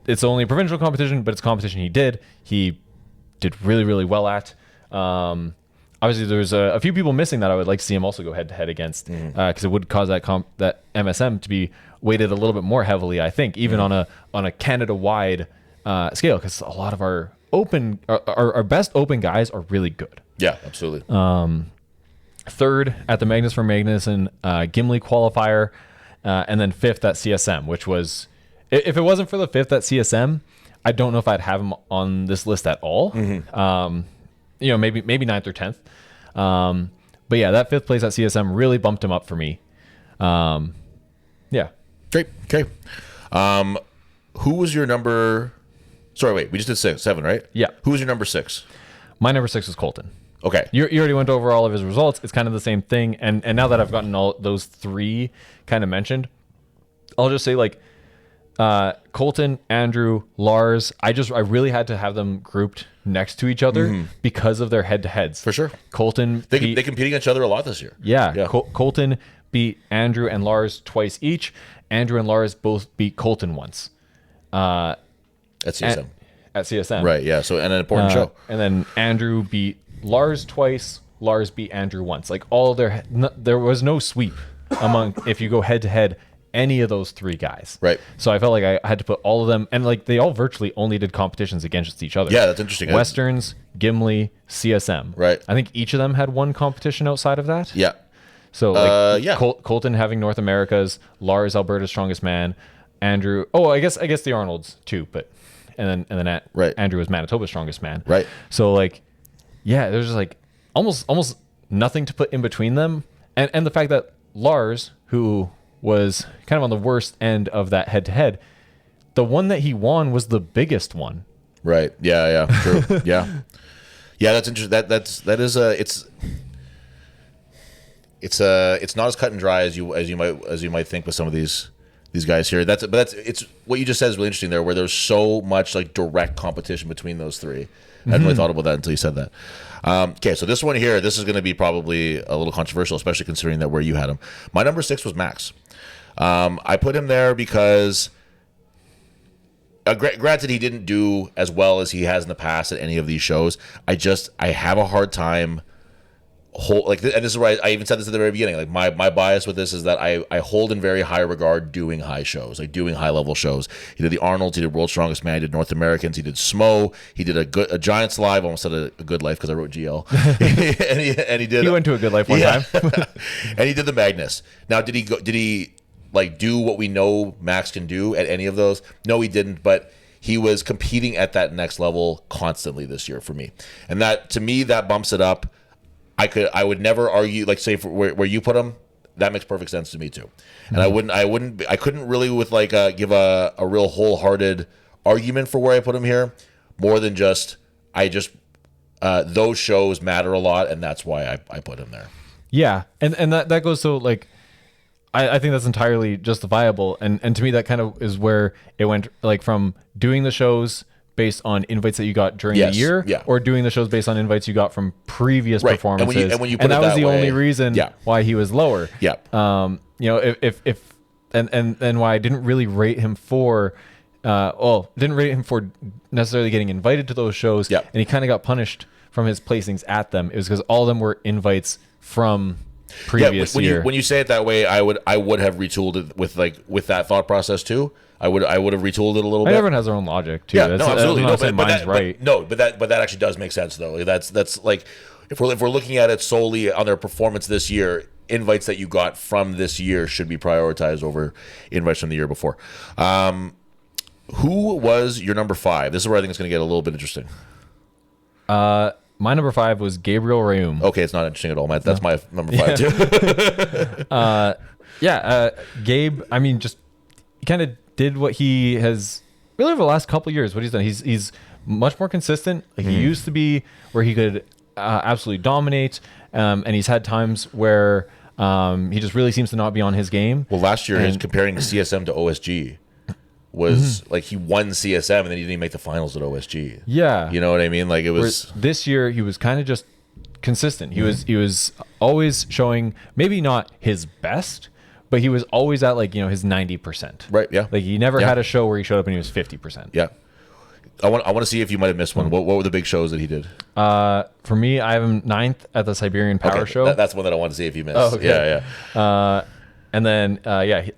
it's only a provincial competition, but it's a competition he did really, really well at. Obviously, there's a few people missing that I would like to see him also go head-to-head against, because it would cause that MSM to be weighted a little bit more heavily, I think, even on a Canada-wide scale, because a lot of our best open guys are really good.
Yeah, absolutely.
3rd at the Magnus for Magnuson Gimli qualifier, and then 5th at CSM, which was, if it wasn't for the 5th at CSM, I don't know if I'd have him on this list at all. Mm-hmm. Maybe 9th or 10th. But yeah, that 5th place at CSM really bumped him up for me. Yeah.
Great. Okay. Who was your number? Sorry, wait. We just did 7, right?
Yeah.
Who was your number 6?
My number 6 is Colton.
Okay.
You already went over all of his results. It's kind of the same thing. And now that I've gotten all those 3 kind of mentioned, I'll just say Colton, Andrew, Lars, I really had to have them grouped next to each other because of their head-to-heads.
For sure.
Colton...
They compete against each other a lot this year.
Yeah. Colton beat Andrew and Lars twice each. Andrew and Lars both beat Colton once.
At CSM.
At CSM.
Right, yeah. So, and an important show.
And then Andrew beat Lars twice. Lars beat Andrew once. There was no sweep among, if you go head-to-head, any of those 3 guys.
Right.
So I felt like I had to put all of them, and they all virtually only did competitions against each other.
Yeah, that's interesting.
Westerns, Gimli, CSM.
Right.
I think each of them had one competition outside of that.
Yeah.
So Colton having North America's, Lars Alberta's Strongest Man, Andrew. Oh, I guess the Arnolds too, but and then
right.
Andrew was Manitoba's Strongest Man.
Right.
So there's just almost nothing to put in between them, and the fact that Lars, who was kind of on the worst end of that head-to-head, the one that he won was the biggest one.
Right. Yeah. True. Yeah. That's interesting. That is it's not as cut and dry as you might think with some of these guys here. It's what you just said is really interesting there, where there's so much like direct competition between those three. I hadn't really thought about that until you said that. Okay, so this one here, this is going to be probably a little controversial, especially considering that where you had him. My number 6 was Max. I put him there because, granted, he didn't do as well as he has in the past at any of these shows. I have a hard time and this is where I even said this at the very beginning. Like my bias with this is that I hold in very high regard doing high shows, like doing high level shows. He did the Arnold's, he did World's Strongest Man, he did North Americans, he did Smo, he did a Giants Live. Almost said a Good Life because I wrote GL. and he did.
He went to a Good Life one time.
And he did the Magnus. Now, did he like do what we know Max can do at any of those? No, he didn't. But he was competing at that next level constantly this year for me, and that to me that bumps it up. I would never argue, like say for where you put him, that makes perfect sense to me too. And I couldn't really with like give a real wholehearted argument for where I put him here, more than just those shows matter a lot, and that's why I put him there.
Yeah, and that goes so like I think that's entirely justifiable, and to me that kind of is where it went, like from doing the shows based on invites that you got during the year, or doing the shows based on invites you got from previous performances.
And when you put
and that was the
way,
only reason why he was lower.
Yeah.
If why I didn't really rate him for didn't rate him for necessarily getting invited to those shows, and he kind of got punished from his placings at them. It was because all of them were invites from previous year.
When you say it that way, I would have retooled it with that thought process too. I would have retooled it a little bit.
Everyone has their own logic too.
Yeah, no, absolutely.
But
that actually does make sense though. That's like if we're looking at it solely on their performance this year, invites that you got from this year should be prioritized over invites from the year before. Who was your number 5? This is where I think it's going to get a little bit interesting.
My number 5 was Gabriel Reum.
Okay, it's not interesting at all. That's my number 5 too.
Gabe. I mean, just kind of did what he has really over the last couple of years. What he's done, he's much more consistent. Like he used to be, where he could absolutely dominate, and he's had times where he just really seems to not be on his game.
Well, last year, his comparing CSM to OSG was like he won CSM and then he didn't even make the finals at OSG.
Yeah,
you know what I mean. Like it was.
Whereas this year, he was kind of just consistent. He was always showing maybe not his best, but he was always at like his 90%.
Right. Yeah.
Like he never had a show where he showed up and he was 50%.
Yeah. I want to see if you might have missed one. What were the big shows that he did?
For me, I have him 9th at the Siberian Power Show.
That's one that I want to see if you missed.
Oh, okay.
Yeah.
And then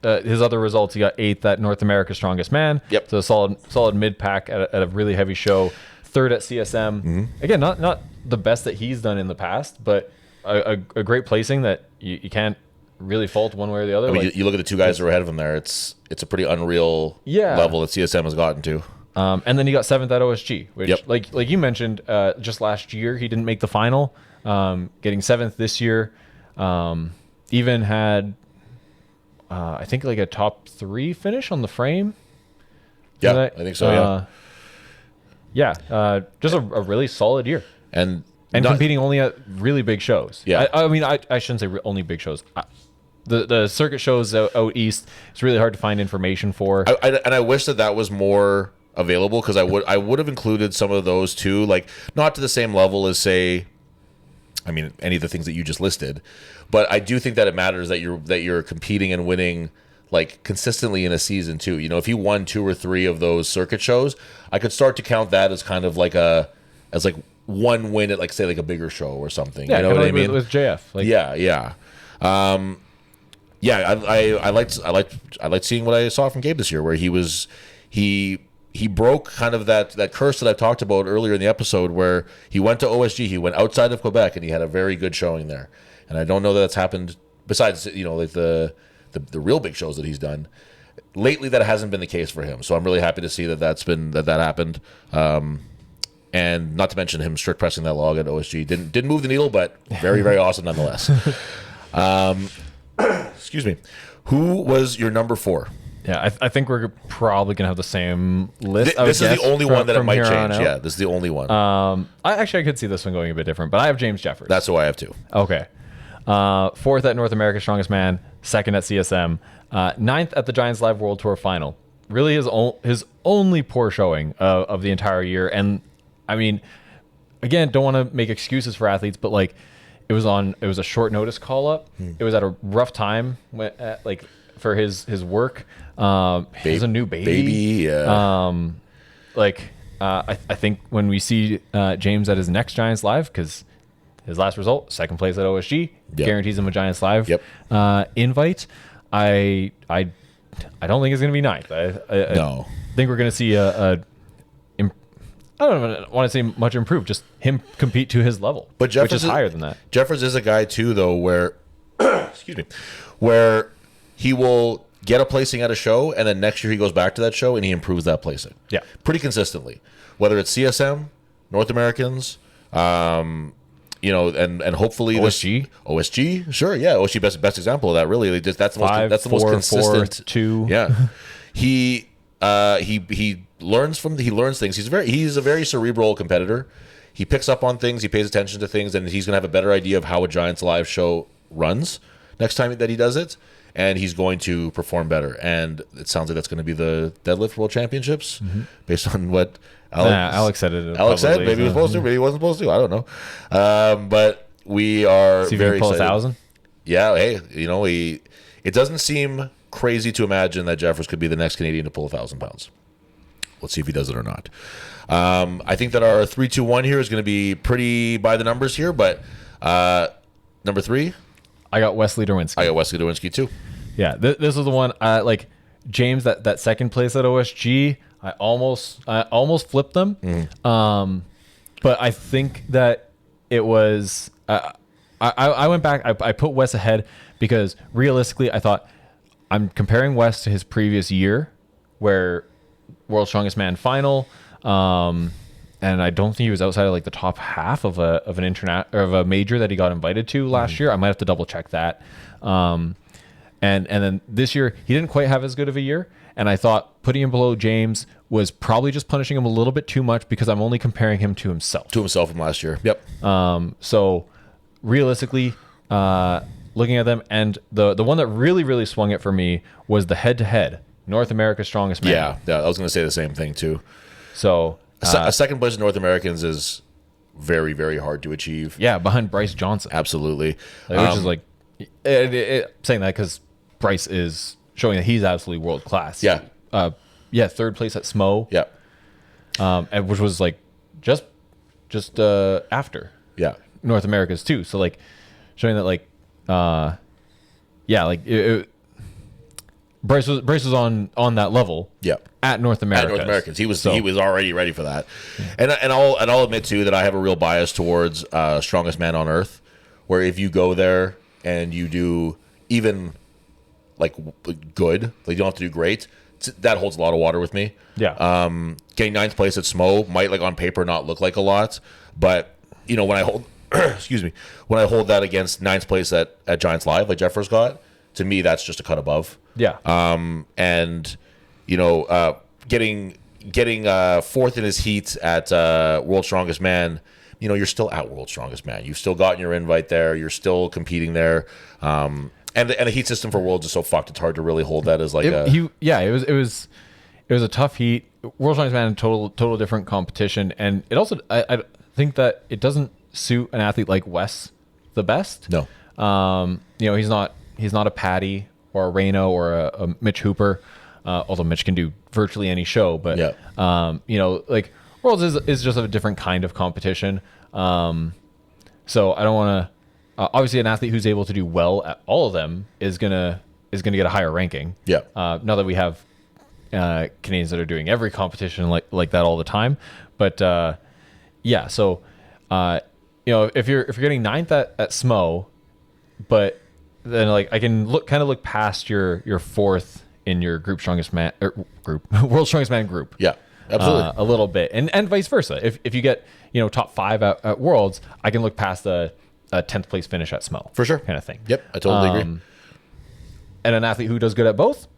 his other results, he got 8th at North America's Strongest Man.
Yep.
So solid mid pack at a really heavy show. 3rd at CSM. Again, not the best that he's done in the past, but a great placing that you can't really fault one way or the other.
I mean, you look at the two guys that are ahead of him there. It's a pretty unreal level that CSM has gotten to.
And then he got 7th at OSG, which like you mentioned, just last year he didn't make the final. Getting 7th this year, even had I think like a top 3 finish on the frame.
Yeah, I think so.
Just a really solid year,
and
competing only at really big shows.
Yeah,
I mean, I shouldn't say only big shows. The circuit shows out east, it's really hard to find information for.
I wish that was more available, because I would have included some of those too, like not to the same level as say, I mean, any of the things that you just listed, but I do think that it matters that you're competing and winning like consistently in a season too. If you won 2 or 3 of those circuit shows, I could start to count that as kind of like one win at like say like a bigger show or something.
Yeah,
you know what I mean?
With JF. Like,
I liked seeing what I saw from Gabe this year, where he broke kind of that curse that I talked about earlier in the episode, where he went to OSG, he went outside of Quebec, and he had a very good showing there. And I don't know that that's happened besides like the real big shows that he's done lately. That hasn't been the case for him. So I'm really happy to see that happened. And not to mention him strict pressing that log at OSG. Didn't move the needle, but very, very awesome nonetheless. Excuse me. Who was your number 4?
Yeah, I think we're probably gonna have the same list.
This is the only one that it might
here on
change.
out.
Yeah, this is the only one.
I could see this one going a bit different, but I have James Jeffers.
That's who I have too.
Okay. 4th at North America's Strongest Man, 2nd at CSM, 9th at the Giants Live World Tour Final. Really his only poor showing of the entire year. And I mean, again, don't want to make excuses for athletes, but like it was a short notice call up. It was at a rough time for his work. He's a new baby.
Yeah.
I think when we see James at his next Giants Live, because his last result, 2nd place at OSG, guarantees him a Giants Live invite. I don't think it's going to be 9th. I think we're going to see I don't want to say much improved, just him compete to his level,
but Jeffers
which is higher than that.
Jeffers is a guy too, though, where excuse me, where he will get a placing at a show, and then next year he goes back to that show and he improves that placing.
Yeah,
pretty consistently, whether it's CSM, North Americans, and hopefully OSG, sure, yeah, OSG best example of that. Really, that's the most consistent.
4, 2.
Yeah, he learns things. He's a very cerebral competitor. He picks up on things, he pays attention to things, and he's going to have a better idea of how a Giants Live show runs next time that he does it, and he's going to perform better. And it sounds like that's going to be the Deadlift World Championships, based on what
Alex said it.
Alex said maybe he was supposed to, maybe he wasn't supposed to. I don't know. But we are very
pull
excited.
1,000.
Yeah, hey, it doesn't seem crazy to imagine that Jeffers could be the next Canadian to pull 1,000 pounds. Let's see if he does it or not. I think that our 3-2-1 here is going to be pretty by the numbers here, but number 3,
I got Wesley Derwinski.
I got Wesley Derwinski too.
Yeah, this is the one. Like James, that 2nd place at OSG, I almost flipped them. But I think that it was. I went back. I put Wes ahead because realistically, I thought I'm comparing Wes to his previous year, where World's Strongest Man final. And I don't think he was outside of like the top half of a major that he got invited to last year. I might have to double check that. And then this year he didn't quite have as good of a year. And I thought putting him below James was probably just punishing him a little bit too much because I'm only comparing him to himself.
To himself from last year. Yep.
So realistically, looking at them, and the one that really, really swung it for me was the head-to-head North America's Strongest Man.
Yeah, I was going to say the same thing too.
So
a 2nd place in North Americans is very, very hard to achieve.
Yeah, behind Bryce Johnson.
Absolutely.
Which is like, saying that because Bryce is showing that he's absolutely world class.
Yeah.
3rd place at SMO.
Yeah.
And which was like just after.
Yeah.
North America's too. So like showing that like, Bryce was on that level.
Yeah.
At North America.
At North Americans, he was already ready for that, and I'll admit too that I have a real bias towards Strongest Man on Earth, where if you go there and you do even like good, like you don't have to do great, that holds a lot of water with me.
Yeah.
Getting 9th place at SMO might like on paper not look like a lot, but when I hold when I hold that against 9th place at Giants Live like Jeffers got, to me that's just a cut above.
Yeah.
And getting 4th in his heat at World's Strongest Man, you're still at World's Strongest Man. You've still gotten your invite there. You're still competing there. And the heat system for Worlds is so fucked. It's hard to really hold that as like
it was a tough heat. World's Strongest Man, total different competition, and it also I think that it doesn't suit an athlete like Wes the best.
No.
He's not a Patty or a Reno or a Mitch Hooper, although Mitch can do virtually any show. But like Worlds is just a different kind of competition. So I don't want to. Obviously, an athlete who's able to do well at all of them is gonna get a higher ranking.
Yeah.
Now that we have Canadians that are doing every competition like that all the time, but yeah. So if you're getting 9th at SMO, but then like I can look past your 4th in your World's Strongest Man group.
Yeah. absolutely.
a little bit, and vice versa. If you get top 5 at Worlds, I can look past a 10th place finish at Smell
For sure.
kind of thing.
Yep, I totally agree.
And an athlete who does good at both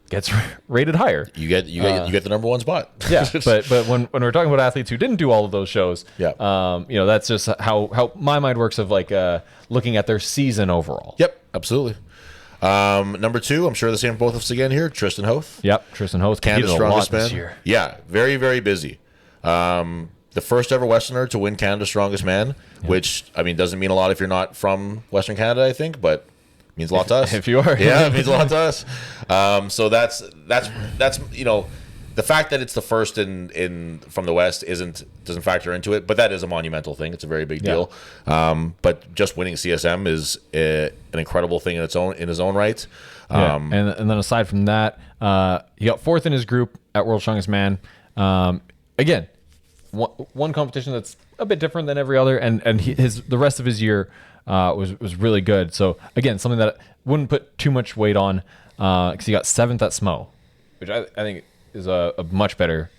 gets rated higher.
You get the number 1 spot.
Yeah, but when we're talking about athletes who didn't do all of those shows,
Yeah.
That's just how my mind works of like looking at their season overall.
Yep, absolutely. Number 2, I'm sure the same for both of us again here. Tristan Hoth,
Yep, Tristan Hoth
Canada's
competed a lot
strongest
this
man.
year.
Yeah, very very busy. The first ever Westerner to win Canada's strongest man, which I mean doesn't mean a lot if you're not from Western Canada, I think, but means a lot to us.
If you are,
yeah, it means a lot to us. So that's the fact that it's the first in from the West doesn't factor into it, but that is a monumental thing. It's a very big deal. But just winning CSM is an incredible thing in his own right.
And then aside from that, he got 4th in his group at World's Strongest Man. Again, one competition that's a bit different than every other, and the rest of his year was really good. So again, something that I wouldn't put too much weight on because he got 7th at SMO, which I think is a much better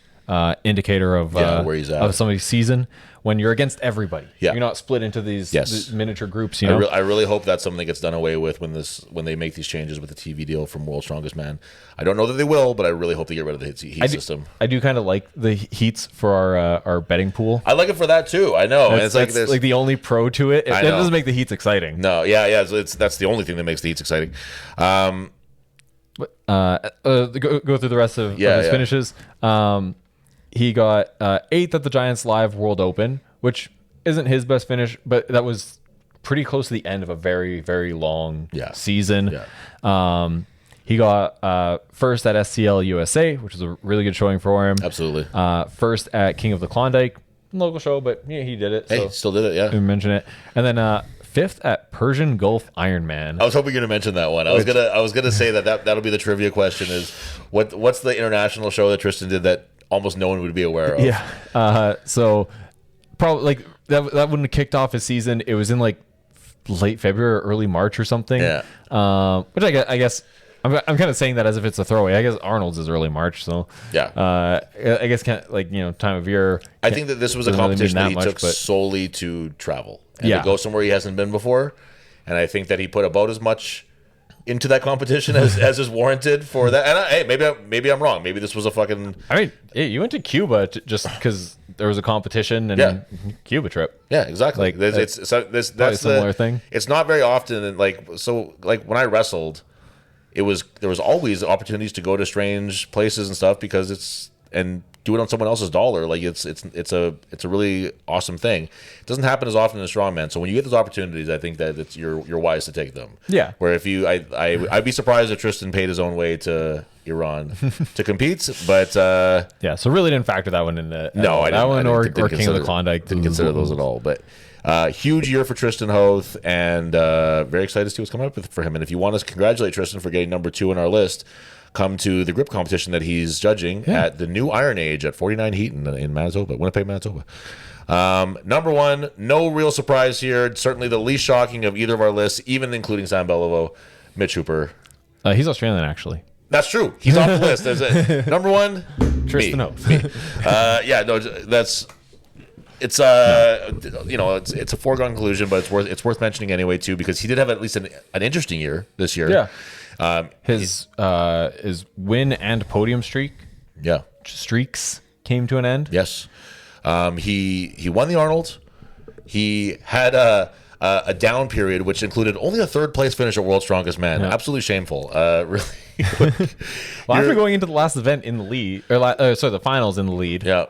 indicator of
where he's at.
of somebody's season when you're against everybody.
Yeah.
You're not split into these miniature groups.
I really hope that's something that gets done away with when they make these changes with the TV deal from World's Strongest Man. I don't know that they will, but I really hope they get rid of the heat system.
I do kind of like the heats for our betting pool.
I like it for that too. I know. And it's like
that's like the only pro to it. That doesn't make the heats exciting.
No, yeah. So that's the only thing that makes the heats exciting.
Go through the rest of his finishes. He got 8th at the Giants Live World Open, which isn't his best finish, but that was pretty close to the end of a very, very long season. Yeah. He got 1st at SCL USA, which is a really good showing for him.
Absolutely.
1st at King of the Klondike, local show, but yeah, he did it.
Hey, still did it, yeah.
We mention it. And then 5th at Persian Gulf Ironman.
I was hoping you're gonna mention that one. I was gonna say that'll be the trivia question is what's the international show that Tristan did that almost no one would be aware of?
Yeah. So probably like that wouldn't have kicked off his season. It was in like late February or early March or something.
Yeah.
Which I guess I'm kind of saying that as if it's a throwaway. I guess Arnold's is early March, so
yeah.
I guess time of year.
I think that this was a competition that he took solely to travel and to go somewhere he hasn't been before, and I think that he put about as much into that competition as is warranted for that. And maybe I'm wrong. Maybe this was a fucking.
I mean, you went to Cuba just because there was a competition and Cuba trip.
Yeah, exactly.
Like
that's
a similar thing.
It's not very often, and like when I wrestled, there was always opportunities to go to strange places and stuff because and do it on someone else's dollar. Like it's a really awesome thing. It doesn't happen as often in strongman. So when you get those opportunities, I think that you're wise to take them.
Yeah.
Where if I'd be surprised if Tristan paid his own way to Iran to compete, but
so really didn't factor that one in.
No, I didn't.
That one
I
or
didn't
King of the Klondike
didn't consider those at all. But huge year for Tristan Hoth, and very excited to see what's coming up for him. And if you want us to congratulate Tristan for getting number 2 on our list, come to the grip competition that he's judging at the new Iron Age at 49 Heat in Manitoba, Winnipeg, Manitoba. Number 1, no real surprise here. Certainly the least shocking of either of our lists, even including Sam Beliveau, Mitch Hooper.
He's Australian, actually.
That's true. He's off the list. There's number 1,
Tristan Hoth.
It's it's a foregone conclusion, but it's worth mentioning anyway too because he did have at least an interesting year this year.
Yeah. His win and podium streaks came to an end.
Yes. He won the Arnold. He had a down period, which included only a 3rd place finish at World's Strongest Man. Yeah. Absolutely shameful. Really.
Well, after going into the last event in the lead, the finals in the lead.
Yeah.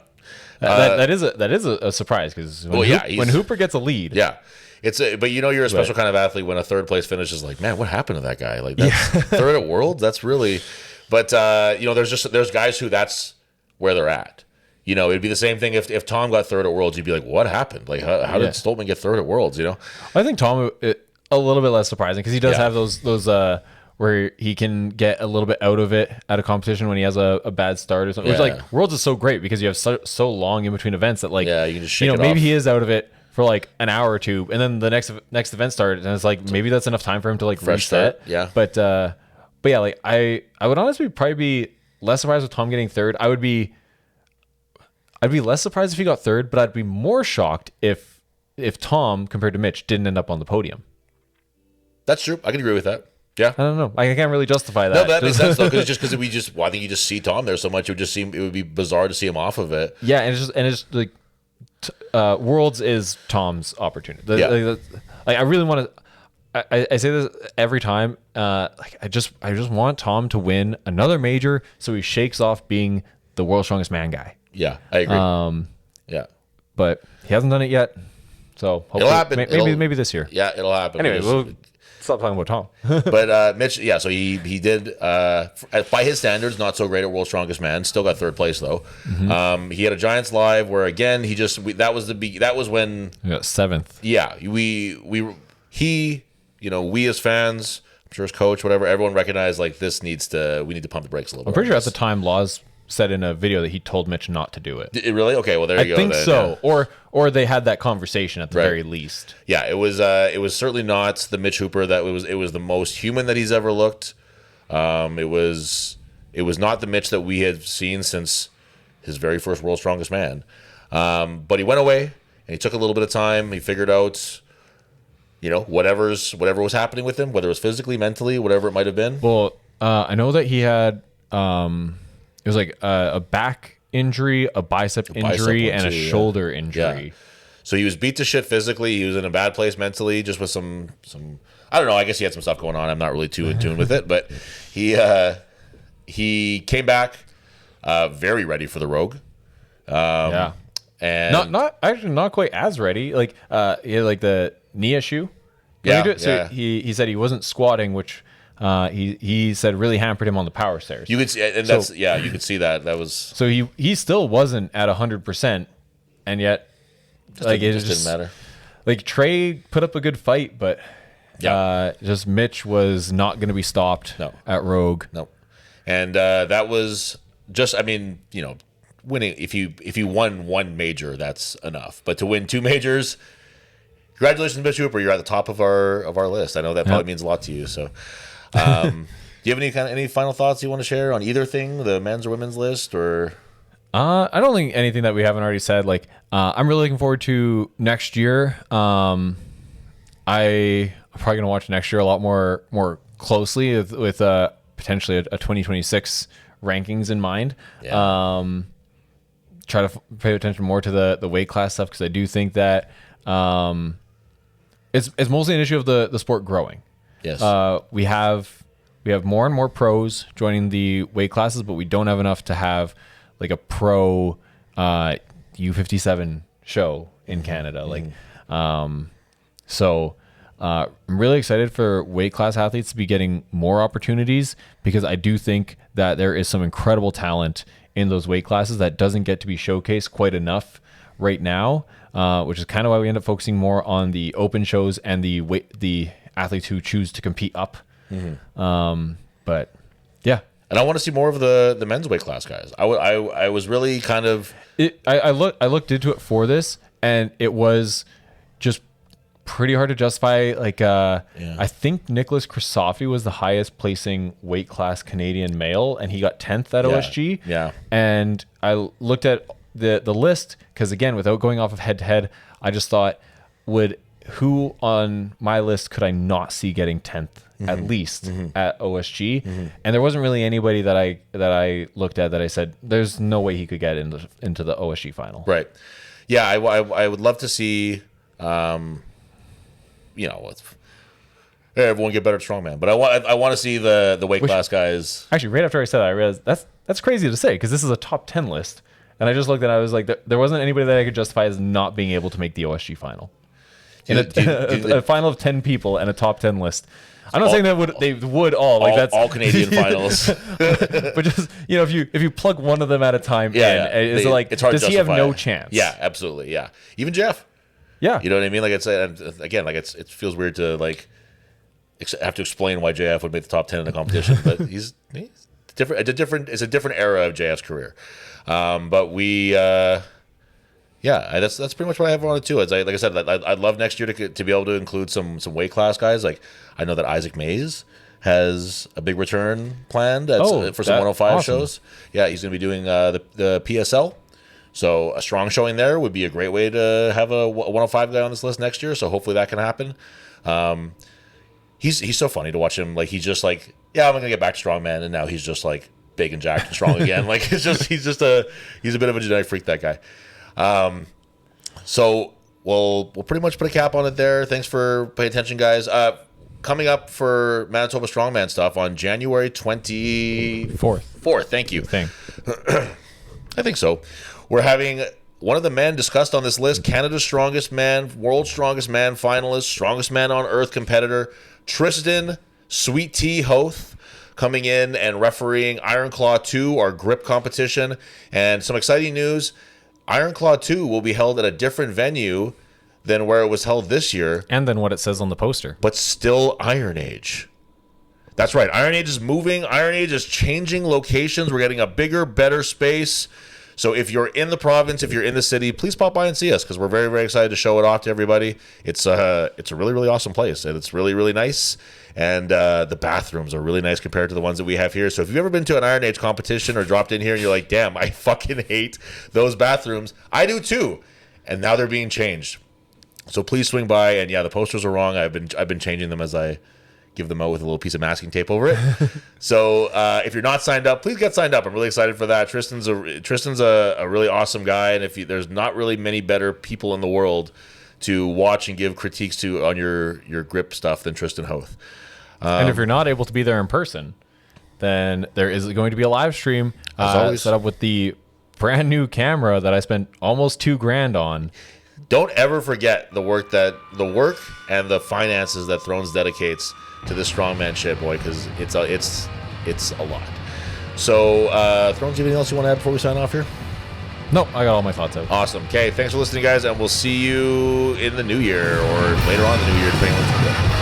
That is a surprise because when Hooper gets a lead.
Yeah. But you're a special kind of athlete when a 3rd place finish is like, man, what happened to that guy? Like that's 3rd at Worlds. That's really, but there's guys who that's where they're at. It'd be the same thing if Tom got 3rd at Worlds. You'd be like, what happened? Like how did Stoltman get 3rd at Worlds?
I think Tom a little bit less surprising because he does have those where he can get a little bit out of it at a competition when he has a bad start or something. Which Worlds is so great because you have so long in between events that you
can just shake it
maybe
off.
He is out of it for like an hour or two, and then the next event started, and it's like maybe that's enough time for him to like
fresh
reset.
Start. Yeah,
but yeah, like I would honestly probably be less surprised with Tom getting 3rd. I would be I'd be less surprised if he got third, but I'd be more shocked if Tom, compared to Mitch, didn't end up on the podium.
That's true. I can agree with that. Yeah.
I don't know. I can't really justify that.
No, but that makes sense though, because I think you just see Tom there so much, it would be bizarre to see him off of it.
Yeah, and it's like Worlds is Tom's opportunity. I really want to. I say this every time. I just want Tom to win another major so he shakes off being the world's strongest man guy.
Yeah, I agree. Yeah,
but he hasn't done it yet. So hopefully,
it'll happen.
Maybe this year.
Yeah, it'll happen.
Anyway, we'll stop talking about Tom.
But Mitch, yeah, so he did by his standards not so great at World's Strongest Man. Still got third place though. Mm-hmm. He had a Giants Live where again that was when
we got seventh.
Yeah, we as fans, I'm sure as coach, whatever, everyone recognized like we need to pump the brakes a little bit.
I'm pretty sure at the time Laws said in a video that he told Mitch not to do it.
Did it really? Okay, well there you go.
I think
then,
so.
yeah.
Or they had that conversation at the very least.
Yeah, it was certainly not the Mitch Hooper that it was the most human that he's ever looked. It was not the Mitch that we had seen since his very first World's Strongest Man. But he went away and he took a little bit of time. He figured out whatever was happening with him, whether it was physically, mentally, whatever it might have been.
Well, I know that he had it was like a back injury, a bicep injury, and a shoulder injury.
Yeah. So he was beat to shit physically. He was in a bad place mentally, just with some I don't know. I guess he had some stuff going on. I'm not really too in tune with it, but he came back very ready for the Rogue.
And not quite as ready. Like he had like the knee issue. So he said he wasn't squatting, which he said really hampered him on the power stairs.
You could see, and you could see that was.
So he still wasn't at 100%, and yet it just
didn't matter.
Like Trey put up a good fight, but just Mitch was not going to be stopped at Rogue.
No, and that was just winning. If you won one major, that's enough. But to win two majors. Congratulations, Mitch Hooper. You're at the top of our list. I know that probably means a lot to you. So, do you have any final thoughts you want to share on either thing, the men's or women's list, or?
I don't think anything that we haven't already said. Like, I'm really looking forward to next year. I'm probably gonna watch next year a lot more closely with potentially a 2026 rankings in mind. Yeah. Try to pay attention more to the weight class stuff because I do think that. It's mostly an issue of the sport growing.
Yes.
We have more and more pros joining the weight classes, but we don't have enough to have like a pro U57 show in Canada. So I'm really excited for weight class athletes to be getting more opportunities because I do think that there is some incredible talent in those weight classes that doesn't get to be showcased quite enough right now. Which is kind of why we end up focusing more on the open shows and the athletes who choose to compete up. Mm-hmm. But yeah,
and I want to see more of the men's weight class guys. I was really kind of
I looked into it for this, and it was just pretty hard to justify. Like I think Nicholas Krasofty was the highest placing weight class Canadian male, and he got 10th at OSG.
Yeah, and
I looked at the list because again, without going off of head to head, I just thought, who on my list could I not see getting 10th at least at OSG? And there wasn't really anybody that I looked at that I said there's no way he could get into the OSG final.
Right. Yeah, I would love to see everyone get better at strongman, but I want to see the weight class guys.
Actually, right after I said that, I realized that's crazy to say because this is a top 10 list. And I just looked at it, I was like, there wasn't anybody that I could justify as not being able to make the OSG final. In a final of 10 people and a top 10 list. I'm not saying that they would all. Like that's
all Canadian finals.
But just, if you plug one of them at a time it's hard does he have no chance?
Yeah, absolutely. Yeah. Even Jeff.
Yeah.
You know what I mean? Like it feels weird to have to explain why JF would make the top 10 in the competition, but he's different. It's a different era of JF's career. But we, that's pretty much what I have on it too. Like I said, I'd love next year to be able to include some weight class guys. Like I know that Isaac Mays has a big return planned for some 105 shows. Yeah, he's going to be doing the PSL. So a strong showing there would be a great way to have a 105 guy on this list next year. So hopefully that can happen. He's so funny to watch him. Like he's just like, yeah, I'm gonna get back to strongman, and now he's just like big and jacked and strong again. Like he's a bit of a genetic freak, that guy. So we'll pretty much put a cap on it there. Thanks for paying attention, guys. Coming up for Manitoba Strongman stuff on January 24th. Thank you. I think so. We're having one of the men discussed on this list, Canada's strongest man, world's strongest man finalist, strongest man on earth competitor, Tristan Sweet Tea Hoth, coming in and refereeing Iron Claw 2, our grip competition. And some exciting news, Iron Claw 2 will be held at a different venue than where it was held this year.
And then what it says on the poster.
But still Iron Age. That's right. Iron Age is moving. Iron Age is changing locations. We're getting a bigger, better space. So if you're in the province, if you're in the city, please pop by and see us, because we're very, very excited to show it off to everybody. It's a really, really awesome place, and it's really, really nice. And the bathrooms are really nice compared to the ones that we have here. So if you've ever been to an Iron Age competition or dropped in here and you're like, damn, I fucking hate those bathrooms, I do too. And now they're being changed. So please swing by. And yeah, the posters are wrong. I've been changing them as I give them out with a little piece of masking tape over it. So if you're not signed up, please get signed up. I'm really excited for that. Tristan's a really awesome guy, and there's not really many better people in the world to watch and give critiques to on your grip stuff than Tristan Hoth.
And if you're not able to be there in person, then there is going to be a live stream set up with the brand new camera that I spent almost $2,000 on.
Don't ever forget the work and the finances that Thrones dedicates to this strongman shit, boy, because it's a lot. So, Thrones, do you have anything else you want to add before we sign off here?
Nope, I got all my thoughts out.
Awesome. Okay, thanks for listening, guys, and we'll see you in the new year or later on in the new year, depending on what's going on.